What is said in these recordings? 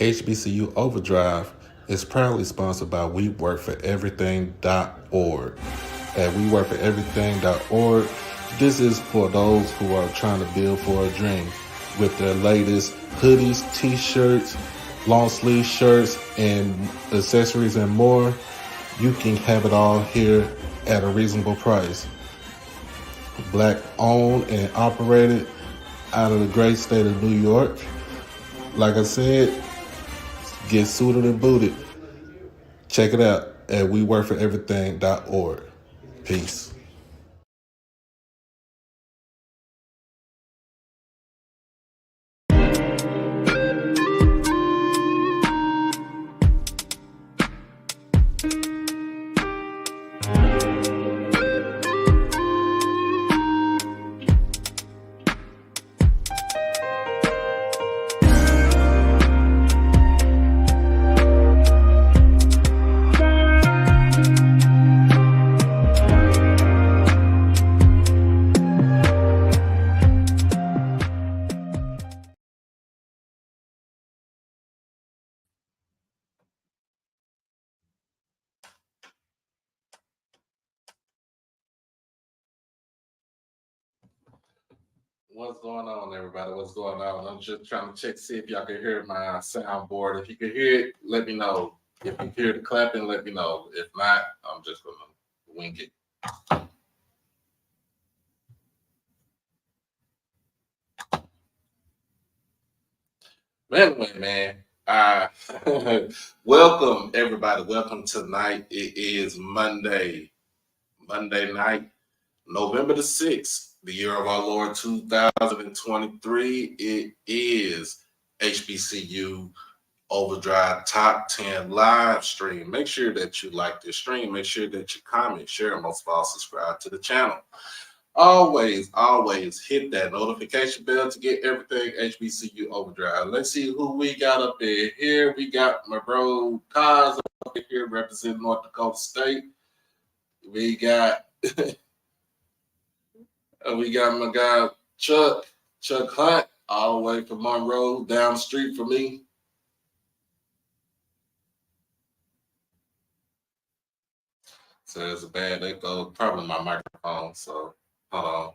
HBCU OverDrive is proudly sponsored by WeWorkForEverything.org. At WeWorkForEverything.org, this is for those who are trying to build for a dream with their latest hoodies, t-shirts, long sleeve shirts, and accessories and more. You can have it all here at a reasonable price. Black owned and operated out of the great state of New York. Like I said, get suited and booted. Check it out at WeWorkForEverything.org. Peace. What's going on, everybody? What's going on? I'm just trying to check to see if y'all can hear my soundboard. If you can hear it, let me know. If you hear the clapping, let me know. If not, I'm just going to wing it. Anyway, man, welcome, everybody. Welcome tonight. It is Monday night, November the 6th. The year of our Lord 2023. It is HBCU OverDrive Top 10 live stream. Make sure that you like this stream. Make sure that you comment, share, and most of all, subscribe to the channel. Always hit that notification bell to get everything HBCU OverDrive. Let's see who we got up there. Here we got my bro Kaz up here representing North Dakota State. We got we got my guy Chuck Hunt, all the way from Monroe, down the street from me. So it's a bad echo, probably my microphone. So hold on.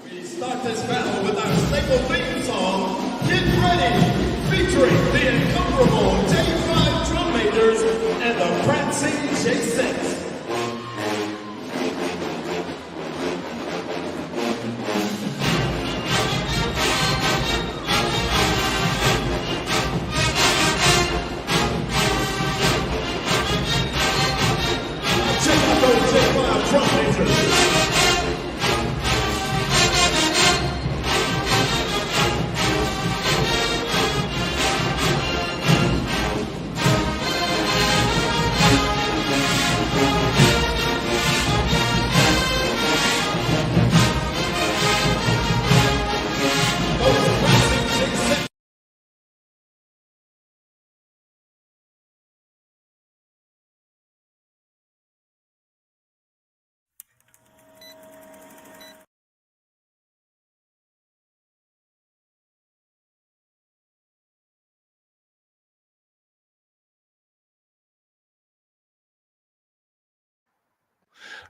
We start this battle with our staple theme song, Get Ready, featuring the incomparable J5 drum makers, DJ sets. Check out those J5 drum majors.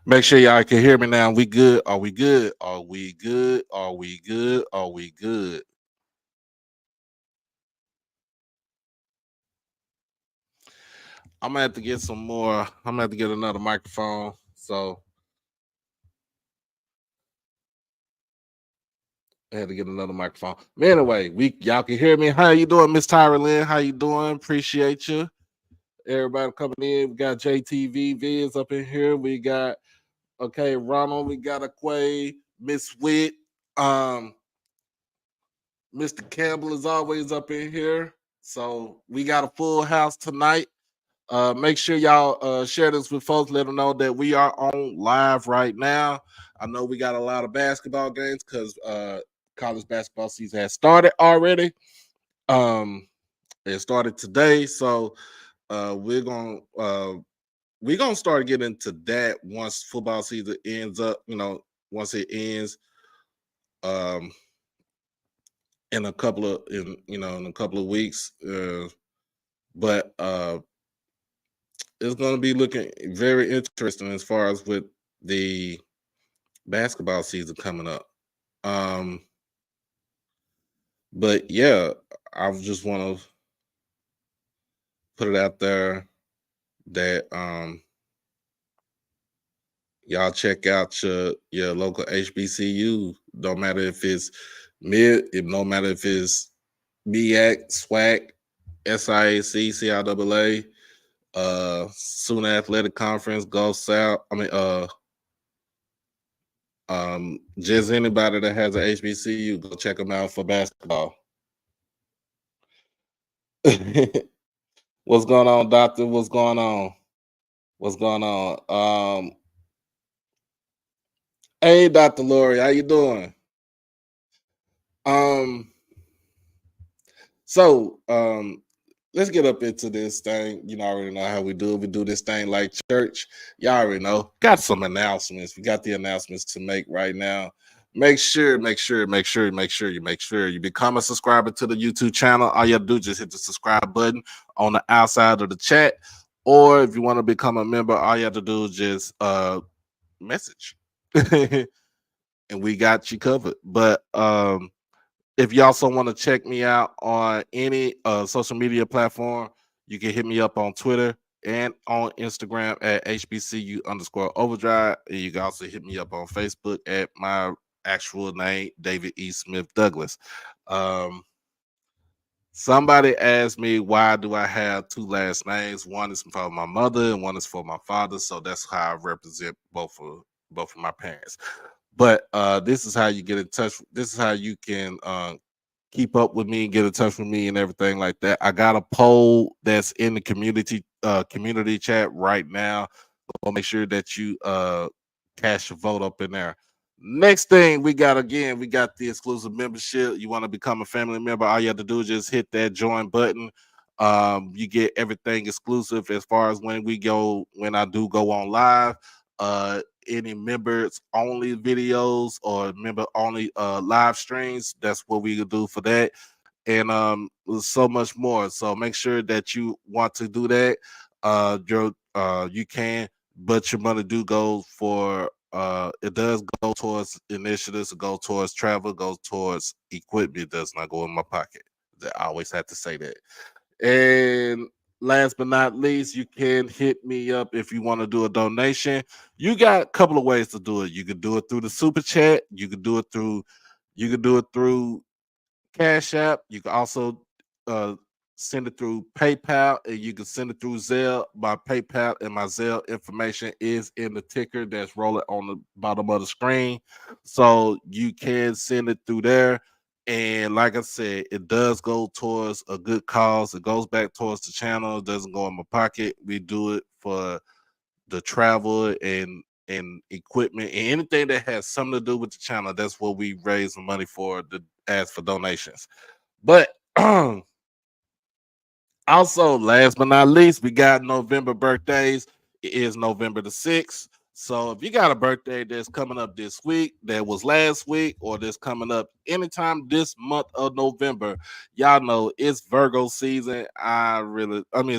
Make sure y'all can hear me now. We good? Are we good? Are we good? Are we good? Are we good? I'm gonna have to get some more. I'm gonna have to get another microphone. So I had to get another microphone. But anyway, y'all can hear me. How you doing, Miss Tyra Lynn? How you doing? Appreciate you. Everybody coming in. We got JTV Viz up in here. We got Ronald. We got Aquay, Miss Witt. Mr. Campbell is always up in here. So we got a full house tonight. Make sure y'all share this with folks. Let them know that we are on live right now. I know we got a lot of basketball games because college basketball season has started already. It started today, so we're gonna start getting into that once football season ends up. Once it ends, in a couple of weeks. But it's going to be looking very interesting as far as with the basketball season coming up. But yeah, I just want to put it out there that y'all check out your local HBCU. Don't matter if it's no matter if it's MEAC, SWAC, SIAC, CIAA, Sooner Athletic Conference, Gulf South. Just anybody that has an HBCU, go check them out for basketball. What's going on, Doctor? What's going on? What's going on? Hey, Dr. Lori, how you doing? So let's get up into this thing. You already know how we do it. We do this thing like church. Y'all already know. Got some announcements. We got the announcements to make right now. Make sure you become a subscriber to the YouTube channel. All you have to do is just hit the subscribe button on the outside of the chat. Or if you want to become a member, all you have to do is just message. And we got you covered. But if you also want to check me out on any social media platform, you can hit me up on Twitter and on Instagram at HBCU_overdrive. And you can also hit me up on Facebook at my actual name, David E. Smith Douglas. Somebody asked me, why do I have two last names? One is for my mother and one is for my father. So that's how I represent both of my parents. But this is how you get in touch. This is how you can keep up with me and get in touch with me and everything like that. I got a poll that's in the community chat right now. So make sure that you cast your vote up in there. Next thing we got the exclusive membership. You want to become a family member, all you have to do is just hit that join button. You get everything exclusive as far as when I do go on live. Any members only videos or member only live streams, that's what we could do for that. And so much more. So make sure that you want to do that. You can, but your money do go for it does go towards initiatives, go towards travel, goes towards equipment. It does not go in my pocket. I always have to say that. And last but not least, you can hit me up if you want to do a donation. You got a couple of ways to do it. You could do it through the super chat. You could do it through Cash App. You can also uh, send it through PayPal, and you can send it through Zelle. My PayPal and my Zelle information is in the ticker that's rolling on the bottom of the screen, so you can send it through there. And like I said, it does go towards a good cause. It goes back towards the channel. It doesn't go in my pocket. We do it for the travel and equipment and anything that has something to do with the channel. That's what we raise the money for to ask for donations. But also, last but not least, we got November birthdays. It is November the 6th. So if you got a birthday that's coming up this week, that was last week, or that's coming up anytime this month of November, y'all know it's Virgo season.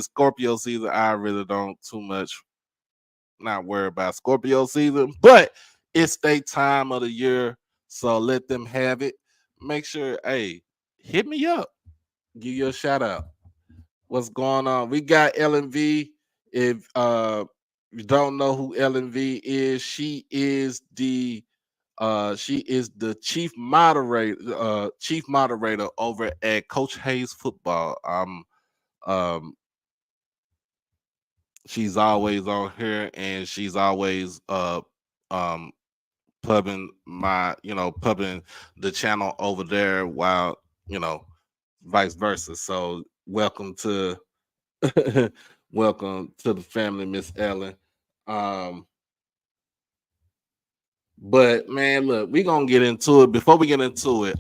Scorpio season. I really don't too much not worry about Scorpio season, but it's their time of the year. So let them have it. Make sure, hey, hit me up. Give you a shout out. What's going on? We got LNV. If you don't know who LNV is, she is the chief moderator over at Coach Hayes Football. Um she's always on here and she's always um pubbing the channel over there while vice versa. So welcome to the family, Miss Ellen. um But man, look, we're gonna get into it. Before we get into it,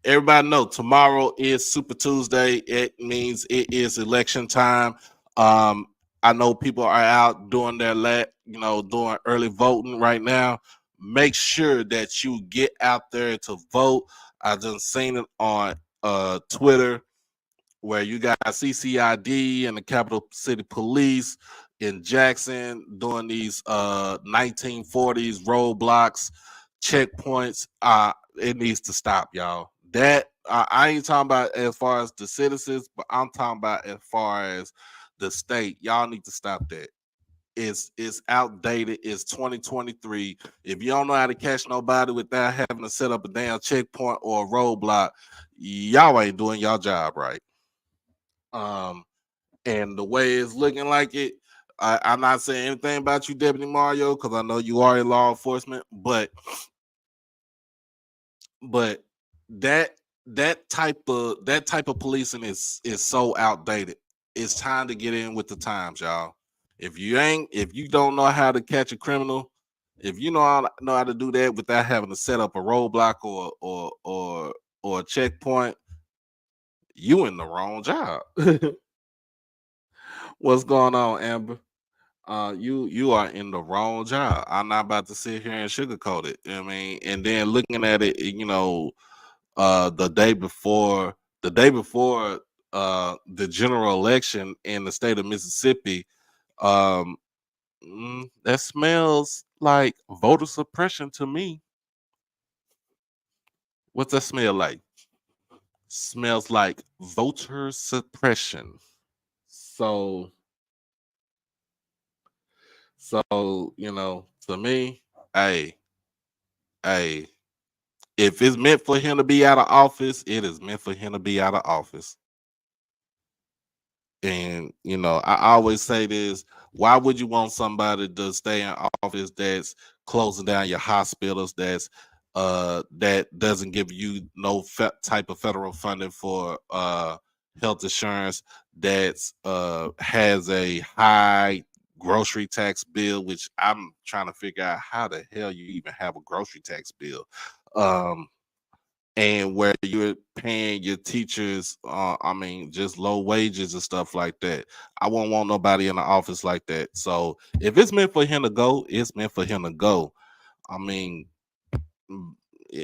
everybody know tomorrow is Super Tuesday. It means it is election time. Um, I know people are out doing doing early voting right now. Make sure that you get out there to vote. I just seen it on Twitter where you got CCID and the Capital City Police in Jackson doing these 1940s roadblocks, checkpoints. It needs to stop, y'all. That I ain't talking about as far as the citizens, but I'm talking about as far as the state. Y'all need to stop that. It's outdated. It's 2023. If you don't know how to catch nobody without having to set up a damn checkpoint or a roadblock, y'all ain't doing y'all job right. Um, and the way it's looking like it, I'm not saying anything about you, Deputy Mario, because I know you are in law enforcement, but that that type of policing is so outdated. It's time to get in with the times, y'all. If you don't know how to catch a criminal, if you know how to do that without having to set up a roadblock or a checkpoint, you in the wrong job. What's going on, Amber? You are in the wrong job. I'm not about to sit here and sugarcoat it. I mean, and then looking at it, the day before the general election in the state of Mississippi, um, that smells like voter suppression to me. What's that smell like? Smells like voter suppression. So, to me, hey, hey, if it's meant for him to be out of office, it is meant for him to be out of office. And I always say this: why would you want somebody to stay in office that's closing down your hospitals, that doesn't give you no type of federal funding for health insurance, that's has a high grocery tax bill, which I'm trying to figure out how the hell you even have a grocery tax bill. Um, and where you're paying your teachers, just low wages and stuff like that. I won't want nobody in the office like that. So if it's meant for him to go, it's meant for him to go. I mean, mm,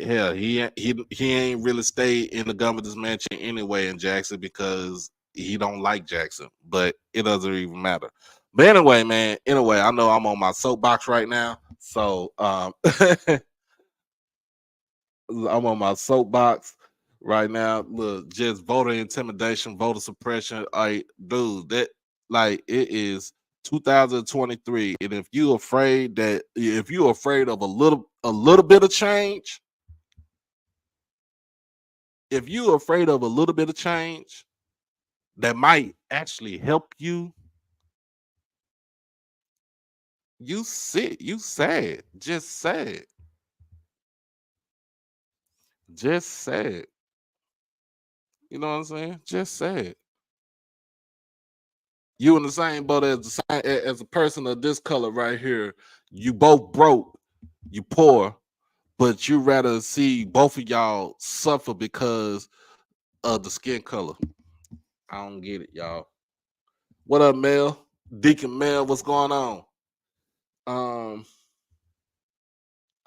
hell, he ain't really stayed in the governor's mansion anyway in Jackson because he don't like Jackson, but it doesn't even matter. But anyway, man, I know I'm on my soapbox right now. So I'm on my soapbox. right now. Look, just voter intimidation, voter suppression. Like, dude, that like it is 2023, and if you're afraid of a little bit of change, if you're afraid of a little bit of change that might actually help you, you sad, just sad. You know what I'm saying? Just sad. You in the same boat as a person of this color right here. You both broke, you poor, but you rather see both of y'all suffer because of the skin color. I don't get it, y'all. What up, Mel? Deacon Mel, what's going on? Um,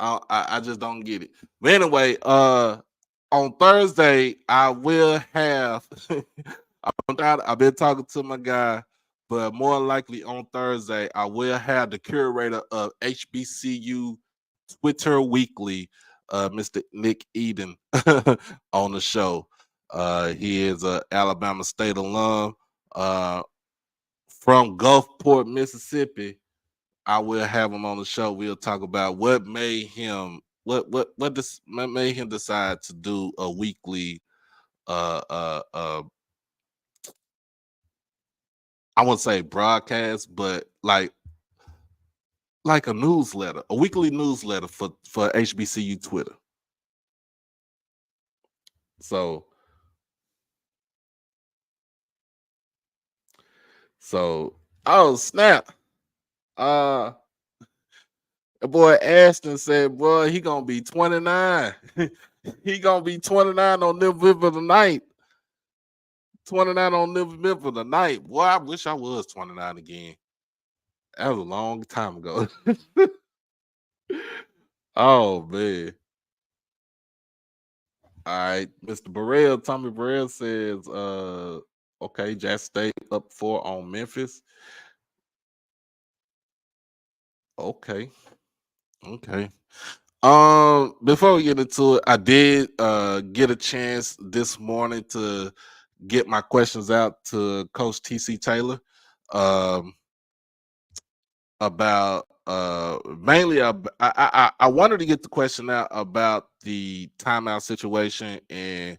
I just don't get it. But anyway, on Thursday I will have. I've been talking to my guy, but more likely on Thursday I will have the curator of HBCU Twitter Weekly, Mr. Nick Eden, on the show. He is a Alabama State alum, uh, from Gulfport, Mississippi. I will have him on the show. We'll talk about what made him what made him decide to do a weekly uh uh uh I wouldn't say broadcast, but like a newsletter, a weekly newsletter for HBCU Twitter. So so oh snap. Uh the boy Ashton said, boy, he gonna be 29. He gonna be 29 on November the 9th. 29 on November the 9th. Boy, I wish I was 29 again. That was a long time ago. Oh man. All right. Mr. Burrell, Tommy Burrell says, okay, Jack State up 4 on Memphis. Okay. Okay. Before we get into it, I did get a chance this morning to get my questions out to Coach TC Taylor. Um about mainly I wanted to get the question out about the timeout situation, and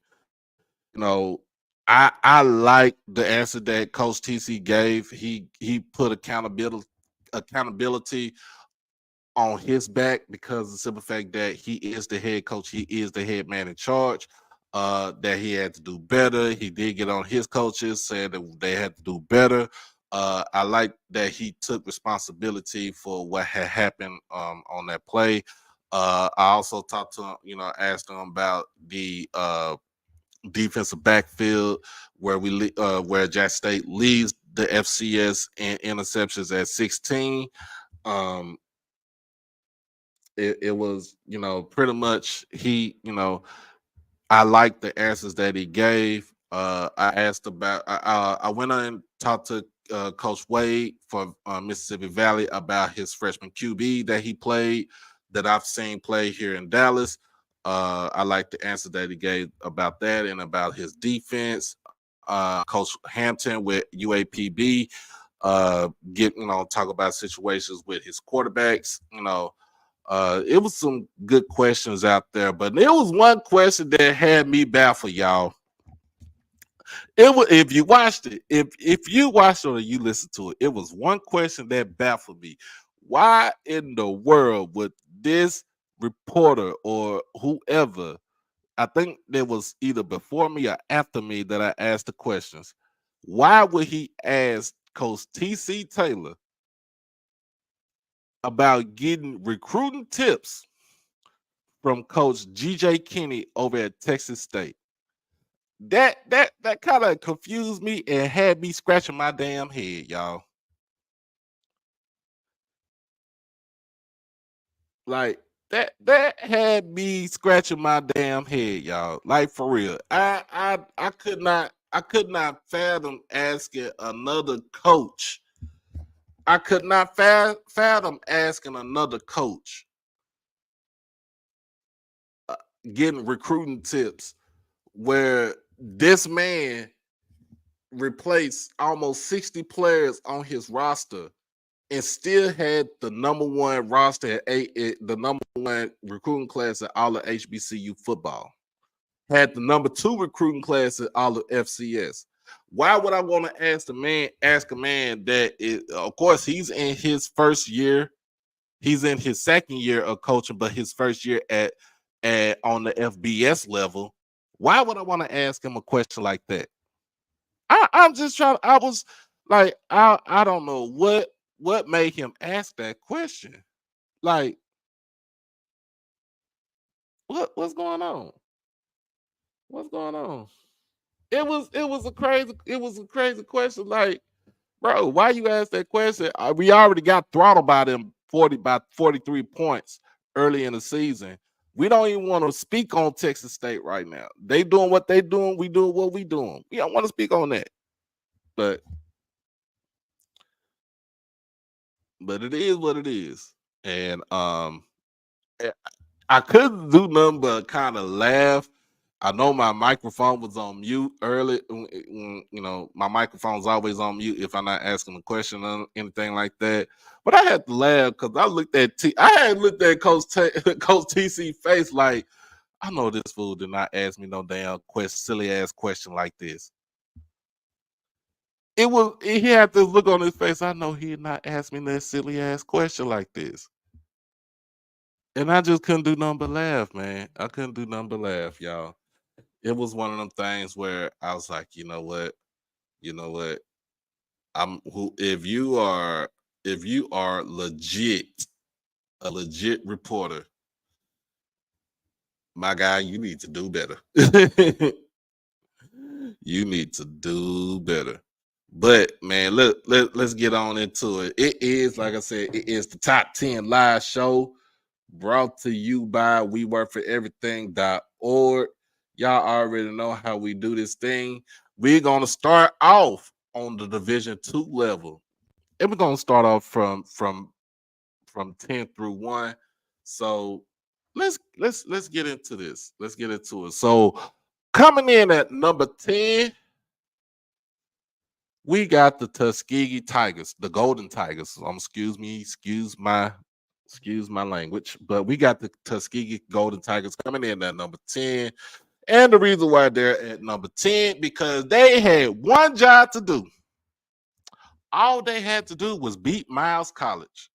you know I like the answer that Coach TC gave. He put accountability on his back because of the simple fact that he is the head coach, he is the head man in charge. That he had to do better. He did get on his coaches, saying that they had to do better. I like that he took responsibility for what had happened on that play. I also talked to him, asked him about the defensive backfield where Jack State leads the FCS in interceptions at 16. Um, it was, pretty much I like the answers that he gave. I asked about. I went on and talked to Coach Wade for Mississippi Valley about his freshman QB that he played, that I've seen play here in Dallas. I like the answer that he gave about that and about his defense. Coach Hampton with UAPB, talk about situations with his quarterbacks. It was some good questions out there, but there was one question that had me baffled, y'all. It was, if you watched it, if you watched it or you listened to it, it was one question that baffled me. Why in the world would this reporter or whoever, I think there was either before me or after me that I asked the questions, why would he ask Coach TC Taylor about getting recruiting tips from Coach GJ Kinney over at Texas State? That kind of confused me and had me scratching my damn head, y'all. Like that had me scratching my damn head, y'all. Like for real. I could not fathom asking another coach. I could not fathom asking another coach getting recruiting tips where this man replaced almost 60 players on his roster and still had the number one roster the number one recruiting class in all of HBCU football. Had the number two recruiting class in all of FCS. Why would I want to ask a man that of course he's in his first year, he's in his second year of coaching, but his first year at on the FBS level. Why would I want to ask him a question like that? I'm just trying. I was like, I don't know what made him ask that question. Like, what's going on? What's going on? It was a crazy question. Like, bro, why you ask that question? We already got throttled by them 43 points early in the season. We don't even want to speak on Texas State right now. They doing what they doing. We doing what we doing. We don't want to speak on that. But it is what it is. And I couldn't do nothing but kind of laugh. I know my microphone was on mute early. You know, my microphone's always on mute if I'm not asking a question or anything like that. But I had to laugh because I had looked at Coach TC face like, I know this fool did not ask me no damn silly ass question like this. He had this look on his face. I know he did not ask me that silly ass question like this. And I just couldn't do nothing but laugh, man. I couldn't do nothing but laugh, y'all. It was one of them things where I was like, you know what? If you are legit, a legit reporter, my guy, you need to do better. You need to do better. But man, let's get on into it. It is, like I said, it is the Top 10 Live Show brought to you by WeWorkForEverything.org. Y'all already know how we do this thing. We're gonna start off on the Division 2 level. And we're gonna start off from 10 through 1. So let's get into this. Let's get into it. So coming in at number 10, we got the Tuskegee Tigers, the Golden Tigers. Excuse my language, but we got the Tuskegee Golden Tigers coming in at number 10. And the reason why they're at number 10, because they had one job to do. All they had to do was beat Miles College.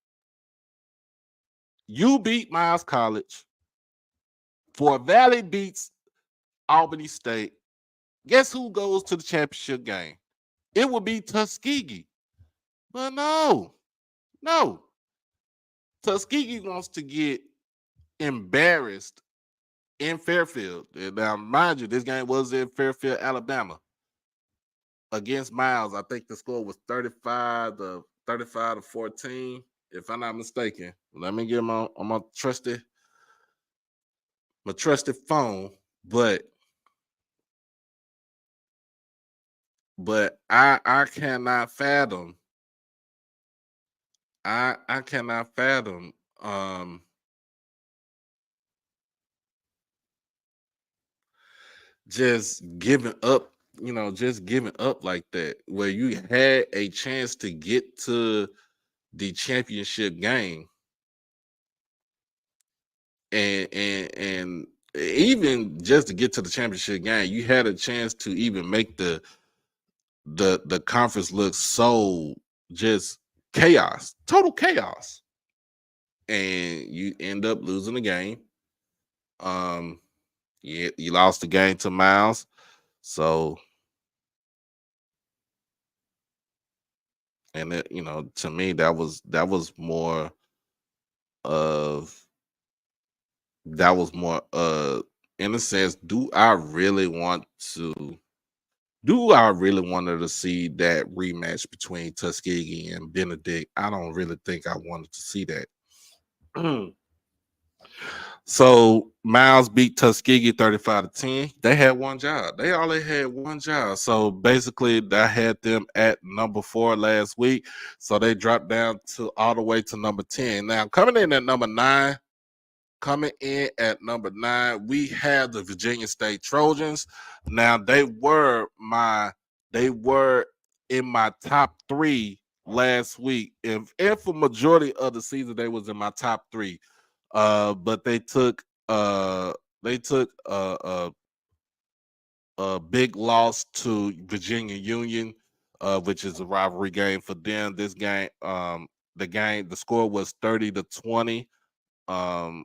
You beat Miles College. Fort Valley beats Albany State. Guess who goes to the championship game? It would be Tuskegee. But no. Tuskegee wants to get embarrassed in Fairfield. Now, mind you, this game was in Fairfield, Alabama, against Miles. I think the score was 35 to 14, if I'm not mistaken. Let me get on my trusty phone, but I cannot fathom. I cannot fathom just giving up, like that, where you had a chance to get to the championship game. And even just to get to the championship game, you had a chance to even make the conference look so just chaos, total chaos. And you end up losing the game. You lost the game to Miles. So, and it, to me, that was more of in a sense, do I really wanted to see that rematch between Tuskegee and Benedict? I don't really think I wanted to see that. So Miles beat Tuskegee 35-10. They had one job. They only had one job. So basically, I had them at number 4 last week. So they dropped down to all the way to number 10. Now coming in at number 9, Coming in at number 9, we have the Virginia State Trojans. Now they were in my top 3 last week. And for majority of the season, they was in my top 3. But they took a big loss to Virginia Union, which is a rivalry game for them. This game, the score was 30-20. Um,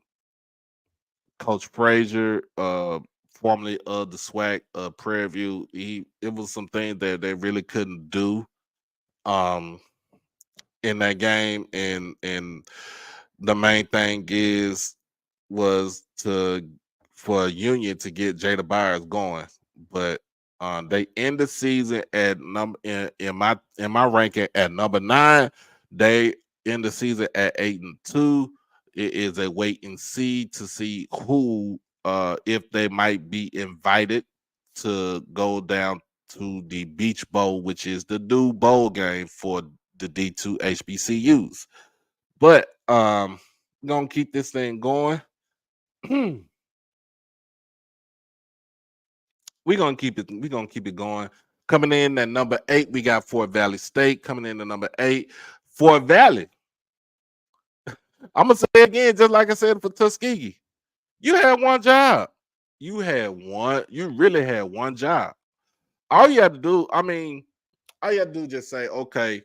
Coach Frazier, formerly of the SWAC Prairie View, it was some things that they really couldn't do um, in that game, and the main thing was to for Union to get Jada Byers going, but they end the season at number in my ranking at number 9. They end the season at 8-2. It is a wait and see to see who if they might be invited to go down to the Beach Bowl, which is the new bowl game for the D2 HBCUs. But gonna keep this thing going. We're gonna keep it going. Coming in at number 8, we got Fort Valley State. Coming in at number 8, Fort Valley. I'm gonna say it again, just like I said for Tuskegee. You had one job. You really had one job. All you had to do, all you had to do is just say, okay,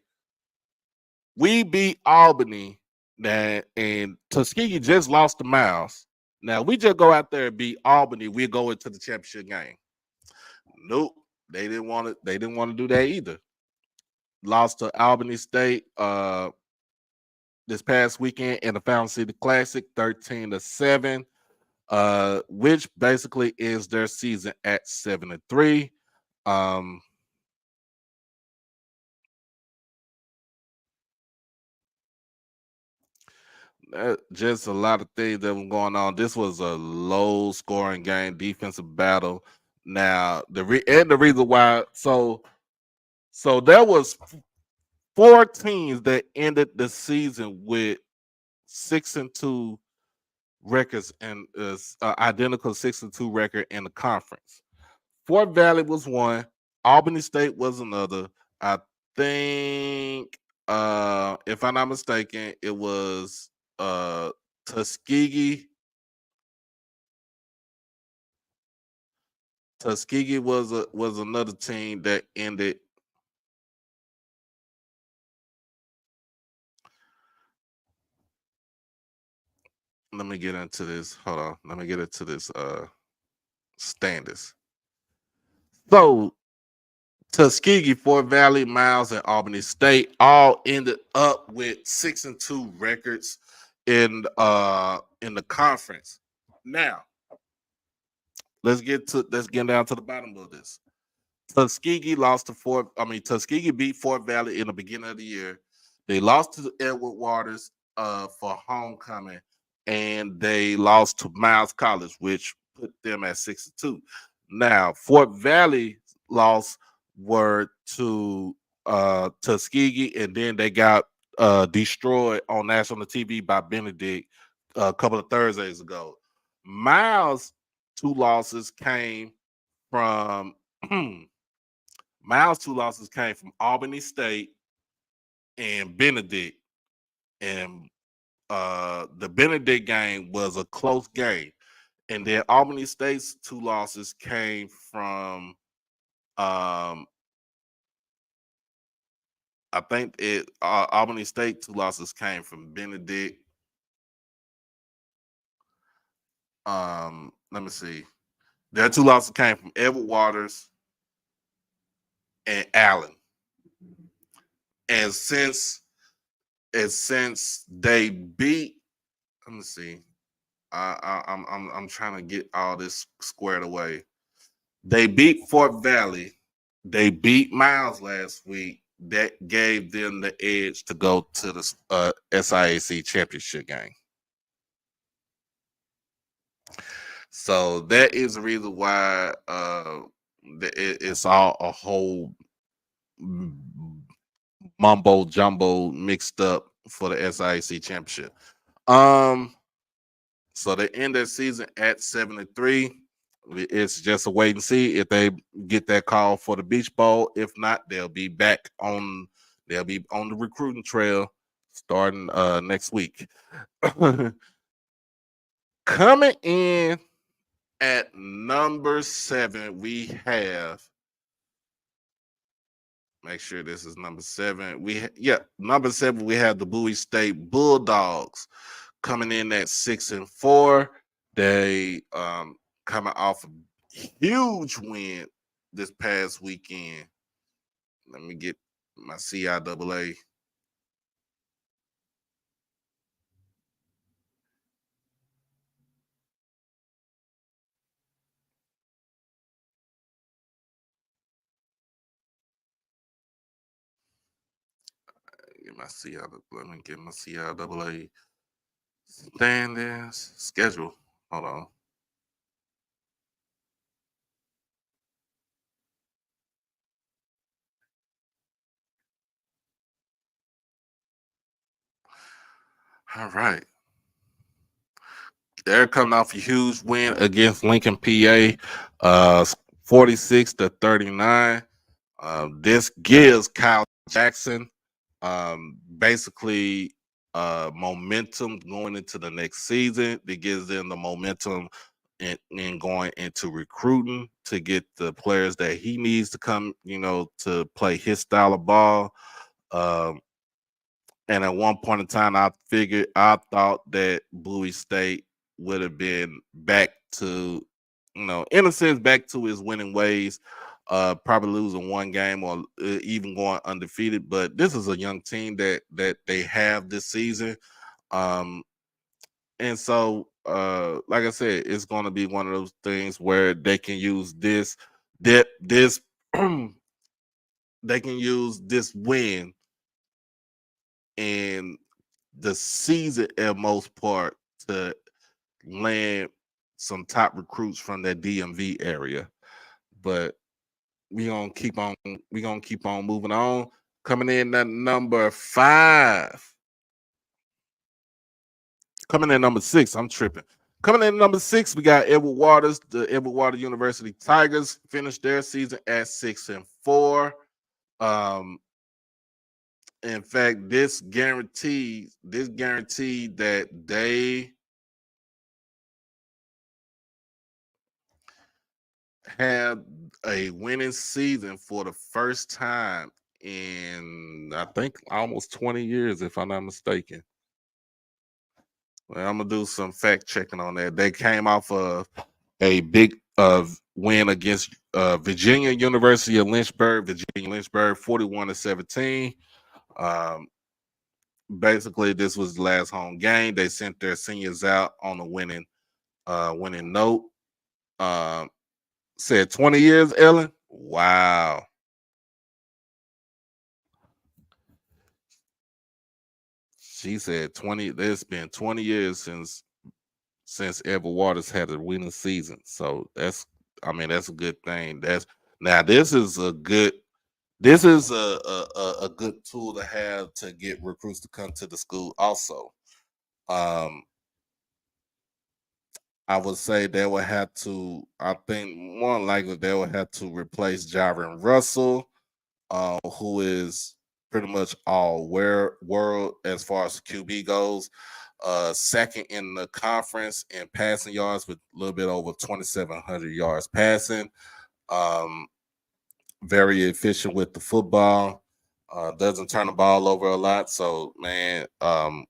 we beat Albany, and Tuskegee just lost to Miles. Now we just go out there and beat Albany. We go into the championship game. Nope, they didn't want to. They didn't want to do that either. Lost to Albany State this past weekend in the Fountain City Classic, 13-7, which basically is their season at 7-3. Just a lot of things that were going on. This was a low scoring game, defensive battle. Now the reason why so there was 4 teams that ended the season with 6-2 records and identical 6-2 record in the conference. Fort Valley was one. Albany State was another. I think, if I'm not mistaken, it was Tuskegee. Tuskegee was another team that ended. Let me get into this. Hold on. Let me get into this standings. So Tuskegee, Fort Valley, Miles, and Albany State all ended up with 6-2 records in the conference. Now, let's get down to the bottom of this. Tuskegee beat Fort Valley in the beginning of the year. They lost to Edward Waters for homecoming, and they lost to Miles College, which put them at 6-2. Now, Fort Valley lost were to Tuskegee, and then they got destroyed on national TV by Benedict a couple of Thursdays ago. Miles' 2 losses came from Miles' 2 losses came from Albany State and Benedict, and the Benedict game was a close game, and then Albany State's 2 losses came from I think Albany State 2 losses came from Benedict. Let me see. Their 2 losses came from Edward Waters and Allen. And since they beat, let me see. I'm trying to get all this squared away. They beat Fort Valley. They beat Miles last week. That gave them the edge to go to the SIAC championship game. So that is the reason why it's all a whole mumbo jumbo mixed up for the SIAC championship. So they end their season at 7-3. It's just a wait and see if they get that call for the Beach Bowl. If not, they'll be on the recruiting trail starting next week. Coming in at number 7, we have. Make sure this is number 7. Number 7. We have the Bowie State Bulldogs coming in at 6-4. They coming off a huge win this past weekend. Let me get my CIAA. Let me get my CIAA standings schedule. Hold on. All right. They're coming off a huge win against Lincoln, PA, 46-39. This gives Kyle Jackson basically momentum going into the next season. It gives them the momentum in going into recruiting to get the players that he needs to come, to play his style of ball. And at one point in time, I thought that Bowie State would have been back to, in a sense, back to his winning ways. Probably losing one game or even going undefeated. But this is a young team that they have this season. And so, like I said, it's going to be one of those things where they can use this they can use this win and the season at most part to land some top recruits from that DMV area. But we're gonna keep on moving on. Coming in at number 5. Coming in number 6, I'm tripping. Coming in number 6, we got Edward Waters. The Edward Waters University Tigers finished their season at 6-4. In fact, this guaranteed that they have a winning season for the first time in, I think, almost 20 years, if I'm not mistaken. Well, I'm gonna do some fact checking on that. They came off of a big win against Virginia University of Lynchburg, 41-17. Basically, this was the last home game. They sent their seniors out on a winning note. Said 20 years, Ellen. Wow. She said 20. It's been 20 years since Edward Waters had a winning season. So that's a good thing. This is a good tool to have to get recruits to come to the school also. I would say they would have to, I think more likely they would have to replace Jaron Russell, who is pretty much all world as far as QB goes. Second in the conference in passing yards with a little bit over 2,700 yards passing. Very efficient with the football. Doesn't turn the ball over a lot. So, man, I'm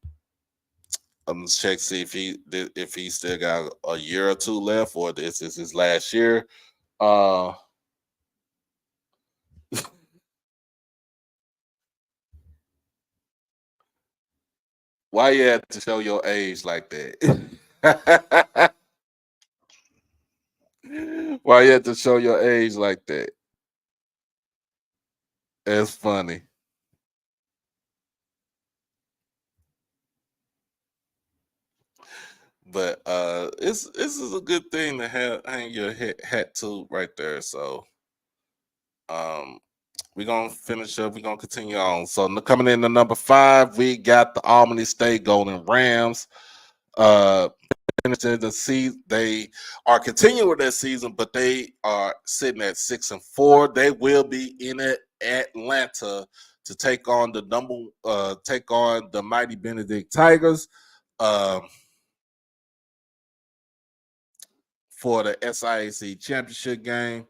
gonna check see if he still got a year or two left, or this is his last year. Why you have to show your age like that? Why you have to show your age like that? That's funny. But this is a good thing to hang your hat to right there. So we're gonna finish up. We're gonna continue on. So coming in to number 5, we got the Albany State Golden Rams. finishing the season. They are continuing their season, but they are sitting at 6-4. They will be in Atlanta to take on the mighty Benedict Tigers for the SIAC championship game.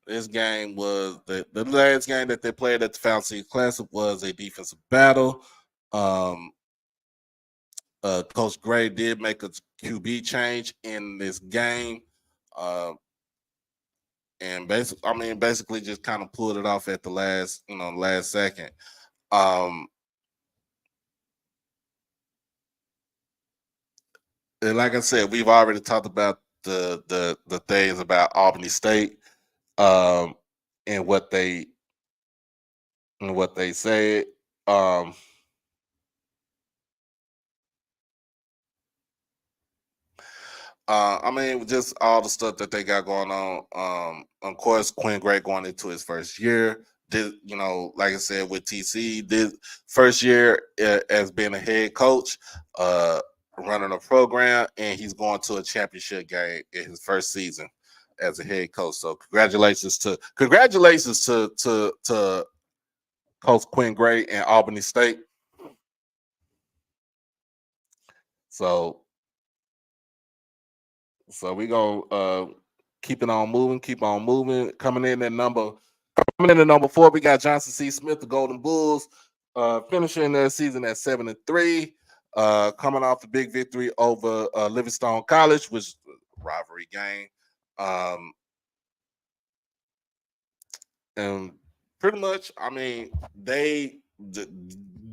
This game was the last game that they played at the Fountain Classic was a defensive battle. Coach Gray did make a QB change in this game, and basically just kind of pulled it off at the last second. And like I said, we've already talked about the things about Albany State, and what they said. Just all the stuff that they got going on. Of course, Quinn Gray going into his first year. Like I said, with TC, this first year as being a head coach, running a program, and he's going to a championship game in his first season as a head coach. So congratulations to Coach Quinn Gray and Albany State. So we're gonna keep on moving. Coming in at number 4, we got Johnson C. Smith, the Golden Bulls, finishing their season at 7-3, coming off the big victory over Livingstone College, which was a rivalry game. And pretty much,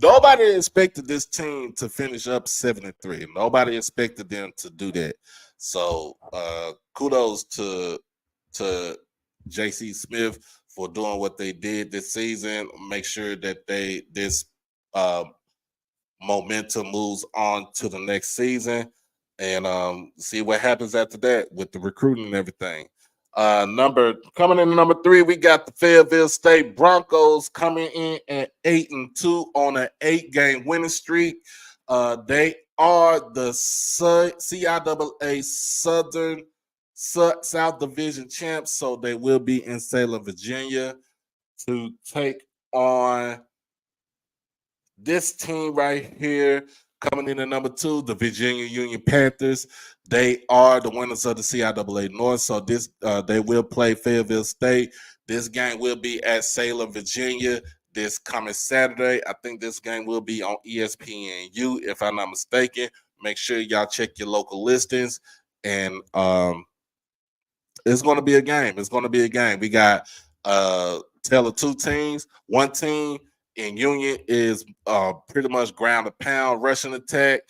nobody expected this team to finish up 7-3. Nobody expected them to do that. So kudos to JC Smith for doing what they did this season. Make sure that this momentum moves on to the next season, and see what happens after that with the recruiting and everything. Coming in at number 3, we got the Fayetteville State Broncos coming in at 8-2 on an 8-game winning streak. They are the CIAA South Division champs, so they will be in Salem, Virginia, to take on this team right here. Coming in at number 2, the Virginia Union Panthers. They are the winners of the CIAA North, so they will play Fayetteville State. This game will be at Salem, Virginia, this coming Saturday. I think this game will be on ESPNU, if I'm not mistaken. Make sure y'all check your local listings, and it's going to be a game. We got tale of two teams. One team in Union is pretty much ground and pound rushing attack,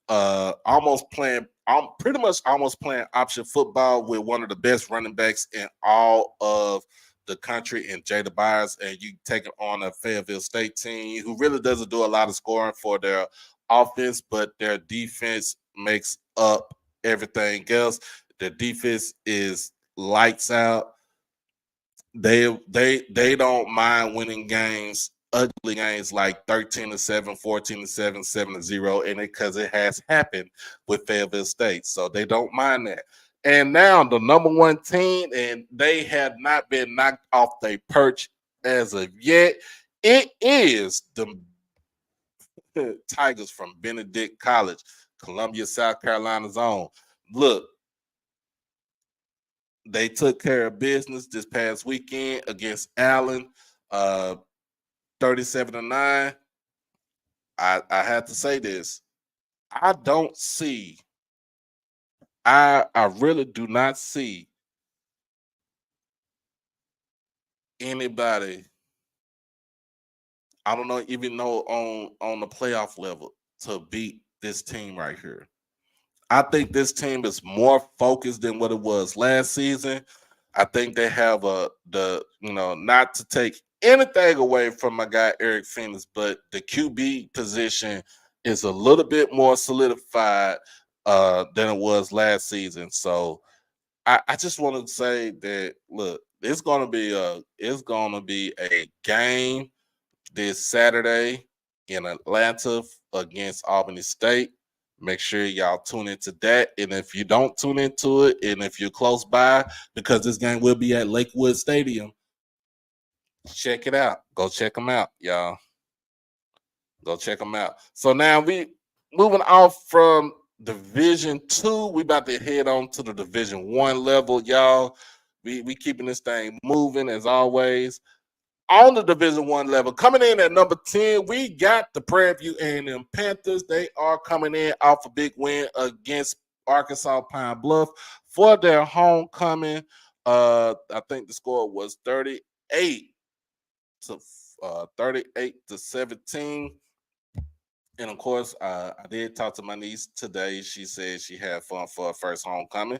almost playing option football with one of the best running backs in all of the country in Jada Byers, and you take it on a Fayetteville State team who really doesn't do a lot of scoring for their offense, but their defense makes up everything else. Their defense is lights out. They don't mind winning games, ugly games like 13-7, 14-7, 7-0, and because it has happened with Fayetteville State, so they don't mind that. And now the number 1 team, and they have not been knocked off their perch as of yet. It is the Tigers from Benedict College, Columbia, South Carolina's own. Look, they took care of business this past weekend against Allen, 37-9. I had to say this. I really do not see anybody, I don't know, even know on the playoff level to beat this team right here. I think this team is more focused than what it was last season. I think they have not to take anything away from my guy Eric Phoenix, but the QB position is a little bit more solidified than it was last season. So I just want to say that, look, it's gonna be a game this Saturday in Atlanta against Albany State. Make sure y'all tune into that. And if you don't tune into it, and if you're close by, because this game will be at Lakewood Stadium, check it out. Go check them out, y'all. Go check them out. So now we moving off from Division 2. We about to head on to the Division 1 level, y'all. We keeping this thing moving as always. On the Division 1 level, coming in at number 10, we got the Prairie View A&M Panthers. They are coming in off a big win against Arkansas Pine Bluff for their homecoming. I think the score was 38 to 17. And of course, I did talk to my niece today. She said she had fun for her first homecoming.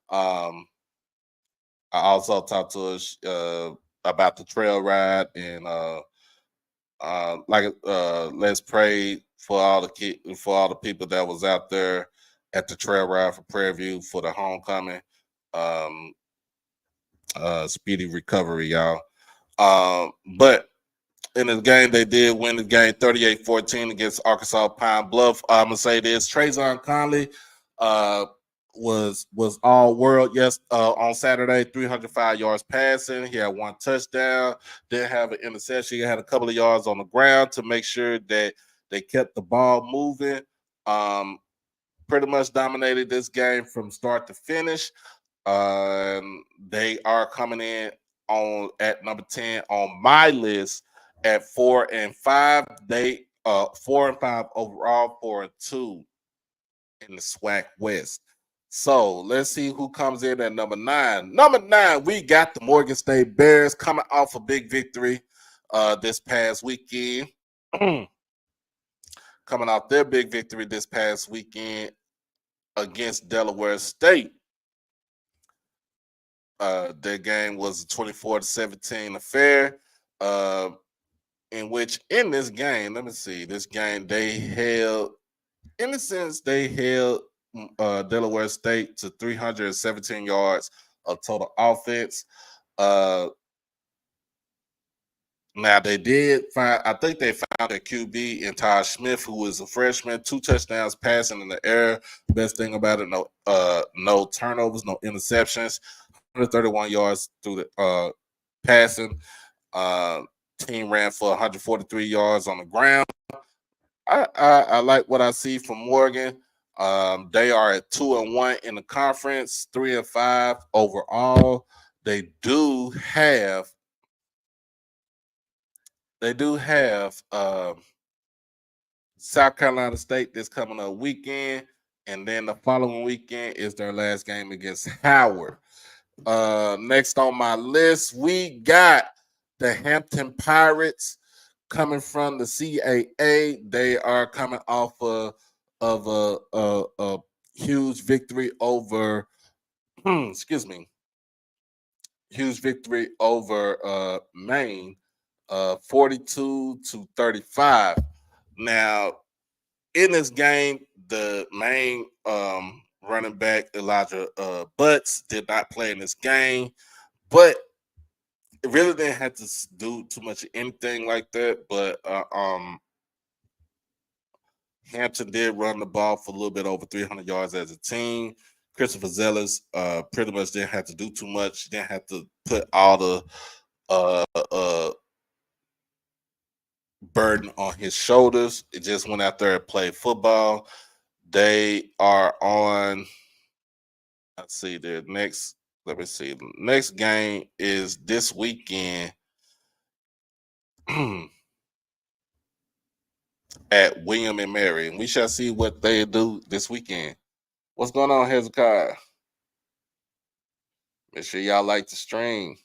Um, I also talked to her about the trail ride and let's pray for all the people that was out there at the trail ride for Prairie View for the homecoming. Um, Speedy recovery, y'all. But in this game, they did win the game 38-14 against Arkansas Pine Bluff. I'm gonna say this: Trayvon Conley was all world on Saturday, 305 yards passing. He had 1 touchdown, didn't have an interception. He had a couple of yards on the ground to make sure that they kept the ball moving. Pretty much dominated this game from start to finish. They are coming in at number 10 on my list at 4-5. They 4-5 overall, 4-2 in the SWAC West. So let's see who comes in at number 9. Number 9, we got the Morgan State Bears coming off a big victory this past weekend. Coming off their big victory this past weekend against Delaware State. Their game was a 24-17 affair. In this game, let me see, this game they held, in a sense, they held Delaware State to 317 yards of total offense. Now they did find, I think they found a QB in Todd Smith, who was a freshman, 2 touchdowns passing in the air. Best thing about it, no turnovers, no interceptions, 131 yards through the passing. Team ran for 143 yards on the ground. I like what I see from Morgan. They are at 2-1 in the conference, 3-5 overall. They do have South Carolina State this coming up weekend, and then the following weekend is their last game against Howard. Next on my list, we got the Hampton Pirates coming from the CAA. They are coming off of a huge victory over huge victory over Maine, 42-35. Now, in this game, the main running back Elijah Butts did not play in this game, but it really didn't have to do too much of anything like that. But Hampton did run the ball for a little bit over 300 yards as a team. Christopher Zealous pretty much didn't have to do too much. Didn't have to put all the burden on his shoulders. It just went out there and played football. They are on, let's see, their next, let me see, the next game is this weekend at William and Mary. And we shall see what they do this weekend. What's going on, Hezekiah? Make sure y'all like the stream.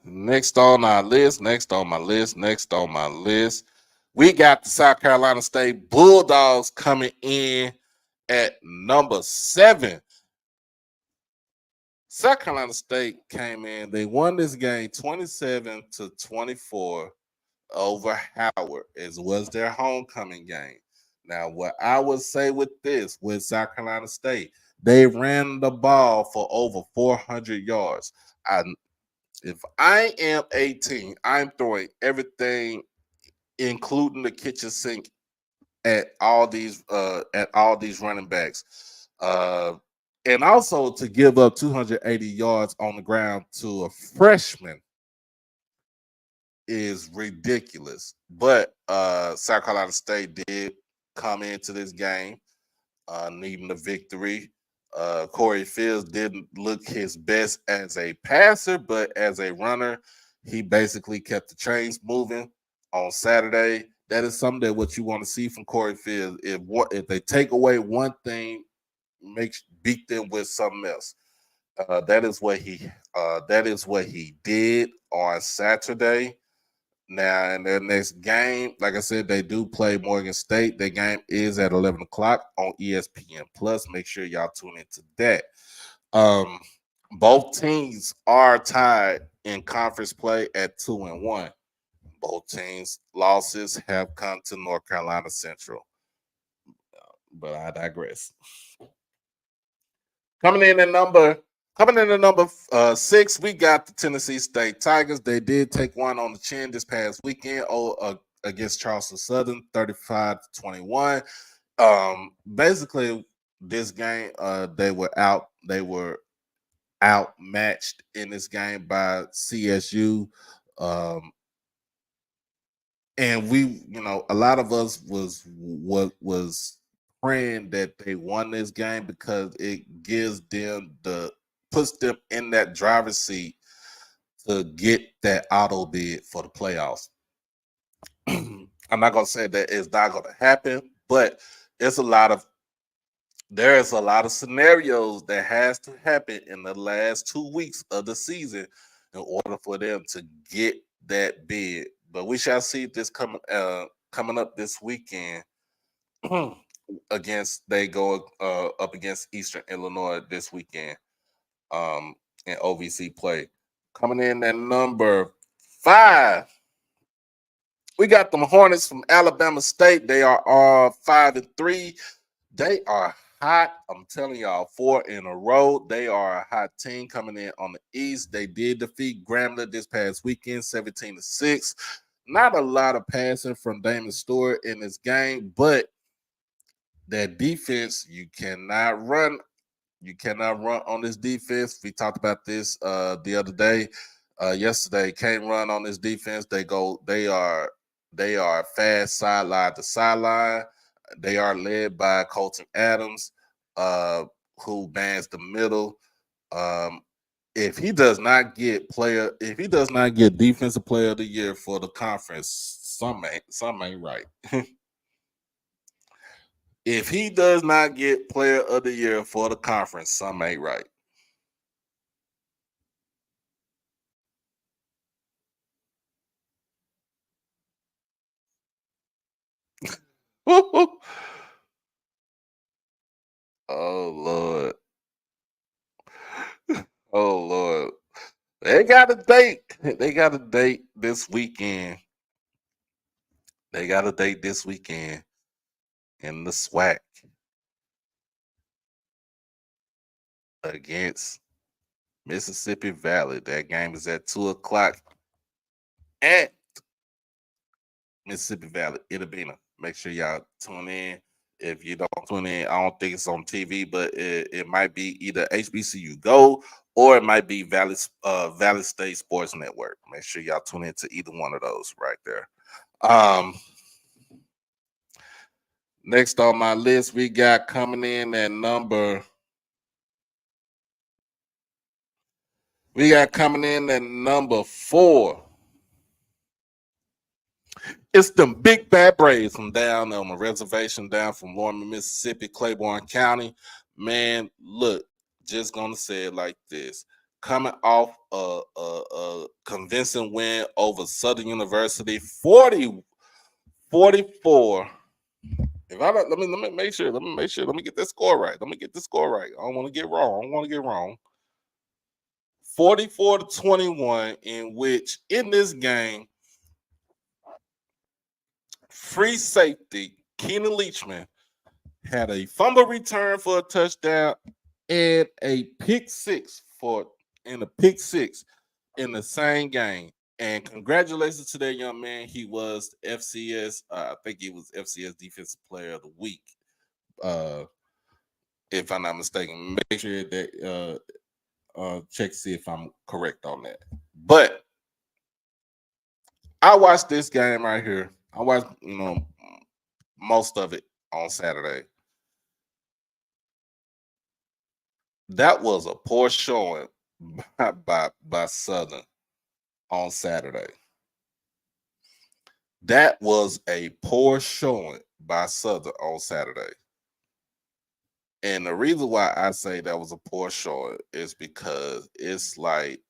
Next on my list, we got the South Carolina State Bulldogs coming in at number 7. South Carolina State came in. They won this game 27-24 over Howard. It was their homecoming game. Now, what I would say with South Carolina State, they ran the ball for over 400 yards. If I am 18, I'm throwing everything, including the kitchen sink, at all these running backs. And also to give up 280 yards on the ground to a freshman is ridiculous. But South Carolina State did come into this game needing the victory. Corey Fields didn't look his best as a passer, but as a runner, he basically kept the trains moving on Saturday. That is something that what you want to see from Corey Fields. If they take away one thing, beat them with something else. That is what he did on Saturday. Now, in their next game, like I said, they do play Morgan State. Their game is at 11 o'clock on ESPN Plus. Make sure y'all tune into that. Um, both teams are tied in conference play at 2-1. Both teams' losses have come to North Carolina Central. But I digress. Coming in at number 6, we got the Tennessee State Tigers. They did take one on the chin this past weekend against Charleston Southern, 35-21. Basically, this game, they were outmatched in this game by CSU. And we, a lot of us was praying that they won this game because it puts them in that driver's seat to get that auto bid for the playoffs. I'm not gonna say that it's not gonna happen, but there's a lot of scenarios that has to happen in the last 2 weeks of the season in order for them to get that bid. But we shall see this coming up this weekend. They go up against Eastern Illinois this weekend in OVC play. Coming in at number 5, we got them Hornets from Alabama State. They are all 5-3. They are hot. I'm telling y'all, 4 in a row. They are a hot team coming in on the East. They did defeat Grambling this past weekend, 17-6. Not a lot of passing from Damon Stewart in this game, but that defense, you cannot run. You cannot run on this defense. We talked about this the other day. Yesterday, can't run on this defense. They are fast sideline to sideline. They are led by Colton Adams, who bans the middle. If he does not get defensive player of the year for the conference, some ain't right. If he does not get player of the year for the conference, some ain't right. Oh Lord. Oh Lord. They got a date. They got a date this weekend. They got a date this weekend in the SWAC against Mississippi Valley. That game is at 2:00 at Mississippi Valley. It'll be. Make sure y'all tune in. If you don't tune in, I don't think it's on TV, but it might be either HBCU Go or it might be Valley State Sports Network. Make sure y'all tune in to either one of those right there. Next on my list, we got coming in at number 4. It's them big bad Braves from down on the reservation down from Lorman, Mississippi, Claiborne County. Man, look, just gonna say it like this. Coming off a convincing win over Southern University, 40-44. If I don't, let me make sure. Let me get this score right. I don't want to get wrong. 44-21, in which in this game, free safety Keenan Leachman had a fumble return for a touchdown and a pick six. in the same game. And congratulations to that young man. He was FCS. I think he was FCS Defensive Player of the Week. If I'm not mistaken, make sure that check to see if I'm correct on that. But I watched this game right here. I watched, most of it on Saturday. That was a poor showing by Southern on Saturday. That was a poor showing by Southern on Saturday. And the reason why I say that was a poor showing is because it's like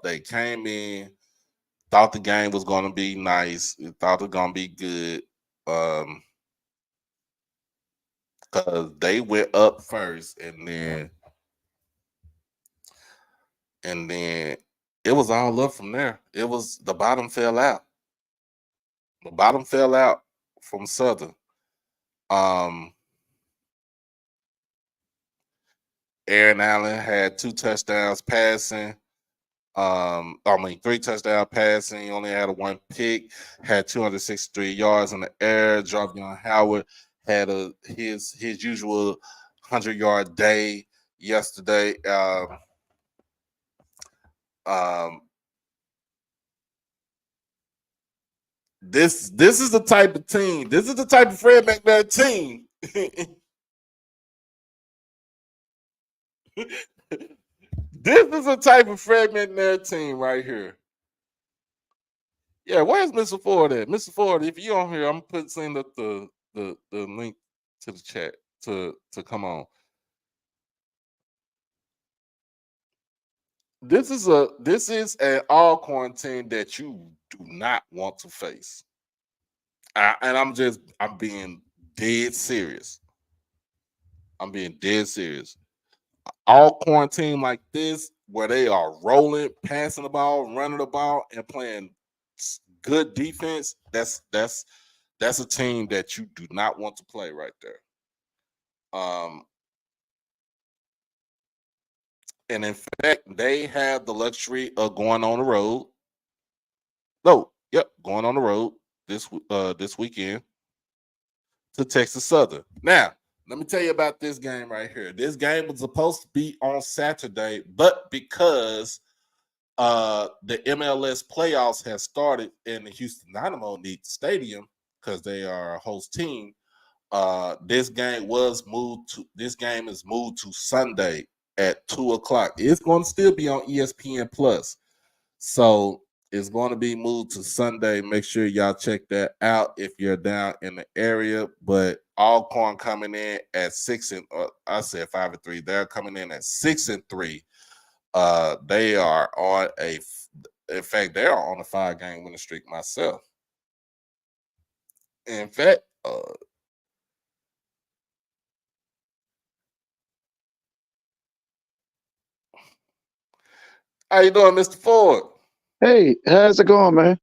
they came in, thought the game was going to be nice, thought it was going to be good, because they went up first, and then it was all up from there. It was the bottom fell out. The bottom fell out from Southern. Aaron Allen had 2 touchdowns passing. 3 touchdown passing. He only had 1 pick. Had 263 yards in the air. Jarvion Howard had his usual 100-yard day yesterday. This is the type of team. This is the type of Fred McNair team. This is a type of Fred McNair team right here. Yeah, where's Mr. Ford at? Mr. Ford, if you're on here, I'm send up the link to the chat to come on. This is an Alcorn team that you do not want to face. And I'm being dead serious. I'm being dead serious. Alcorn team like this, where they are rolling, passing the ball, running the ball, and playing good defense, that's a team that you do not want to play right there. And in fact, they have the luxury of going on the road. Going on the road this weekend to Texas Southern. Now, let me tell you about this game right here. This game was supposed to be on Saturday, but because the MLS playoffs has started and the Houston Dynamo need the stadium because they are a host team, this game is moved to Sunday at 2:00. It's going to still be on ESPN Plus. So it's going to be moved to Sunday. Make sure y'all check that out if you're down in the area. But Alcorn coming in at I said 5-3. They're coming in at 6-3. They are on in fact, they are on a 5-game winning streak myself. In fact, how you doing, Mr. Ford? Hey, how's it going, man?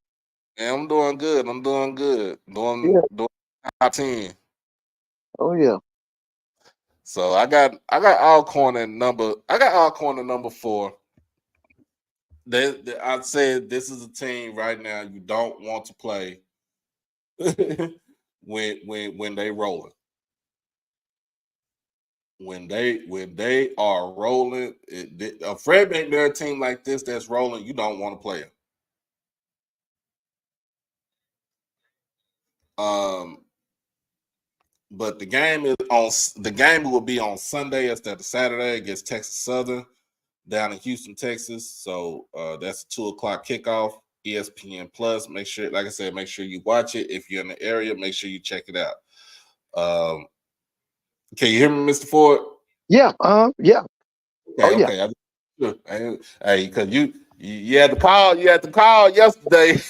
Yeah, I'm doing good. Doing top 10. Oh yeah. So I got Alcorn at number 4. I'd say this is a team right now you don't want to play when they rolling. When they are rolling, a Fred McNair team like this that's rolling, you don't want to play it. But the game will be on Sunday instead of Saturday against Texas Southern down in Houston, Texas. So that's a 2:00 kickoff. ESPN Plus. Make sure, like I said, make sure you watch it. If you're in the area, make sure you check it out. Can you hear me, Mr. Ford? Yeah. Yeah. Okay. Hey, because you had to call. You had to call yesterday.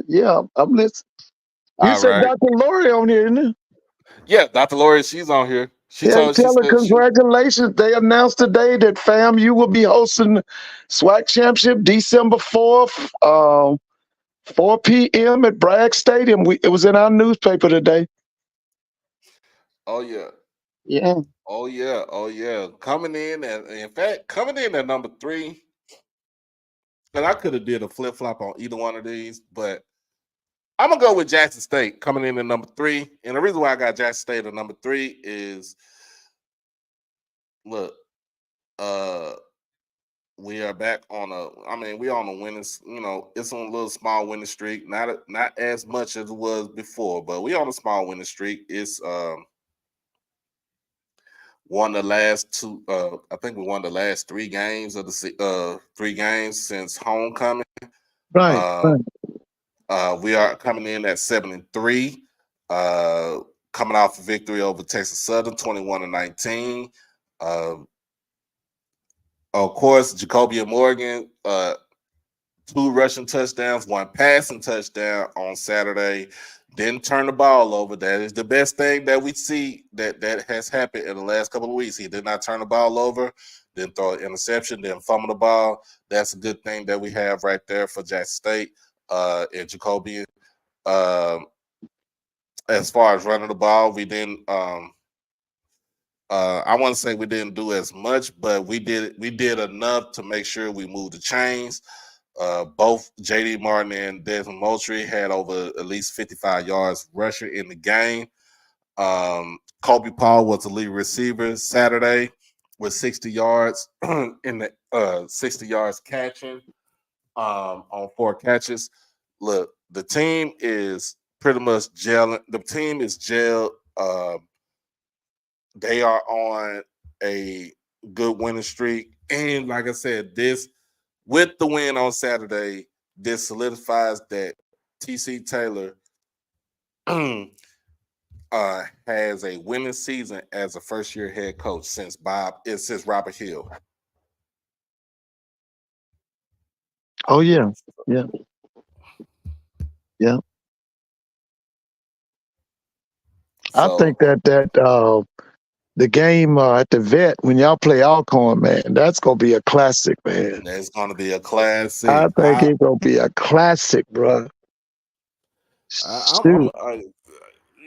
Yeah. I'm listening. You All said right. Dr. Lori on here, isn't it? Yeah, Dr. Lori, she's on here. Tell her congratulations. They announced today that FAMU will be hosting SWAC Championship December 4th, 4 p.m. at Bragg Stadium. It was in our newspaper today. Oh yeah. Yeah. Oh yeah. Coming in at number 3. and I could have did a flip flop on either one of these, but I'm gonna go with Jackson State coming in at number 3. And the reason why I got Jackson State at number 3 is, look, we are back on we're on a winning, it's on a little small winning streak, not as much as it was before, but we on a small winning streak. It's won the last 2, I think we won the last 3 games of the 3 games since homecoming. Right. We are coming in at 7-3, coming off a victory over Texas Southern, 21-19. Of course, Jacobian Morgan, 2 rushing touchdowns, 1 passing touchdown on Saturday. Didn't turn the ball over. That is the best thing that we see that has happened in the last couple of weeks. He did not turn the ball over, didn't throw an interception, didn't fumble the ball. That's a good thing that we have right there for Jackson State and Jacobian. As far as running the ball, we didn't. I want to say we didn't do as much, but we did enough to make sure we moved the chains. Both J.D. Martin and Desmond Moultrie had over at least 55 yards rushing in the game. Kobe Paul was the lead receiver Saturday with 60 yards in the 60 yards catching on 4 catches. Look, the team is pretty much gelling. The team is gelled. They are on a good winning streak. And like I said, with the win on Saturday, this solidifies that T.C. Taylor has a winning season as a first-year head coach since Robert Hill. Oh yeah. I think that the game at the Vet when y'all play Alcorn, man, that's gonna be a classic, man. That's gonna be a classic. I think it's gonna be a classic, bro.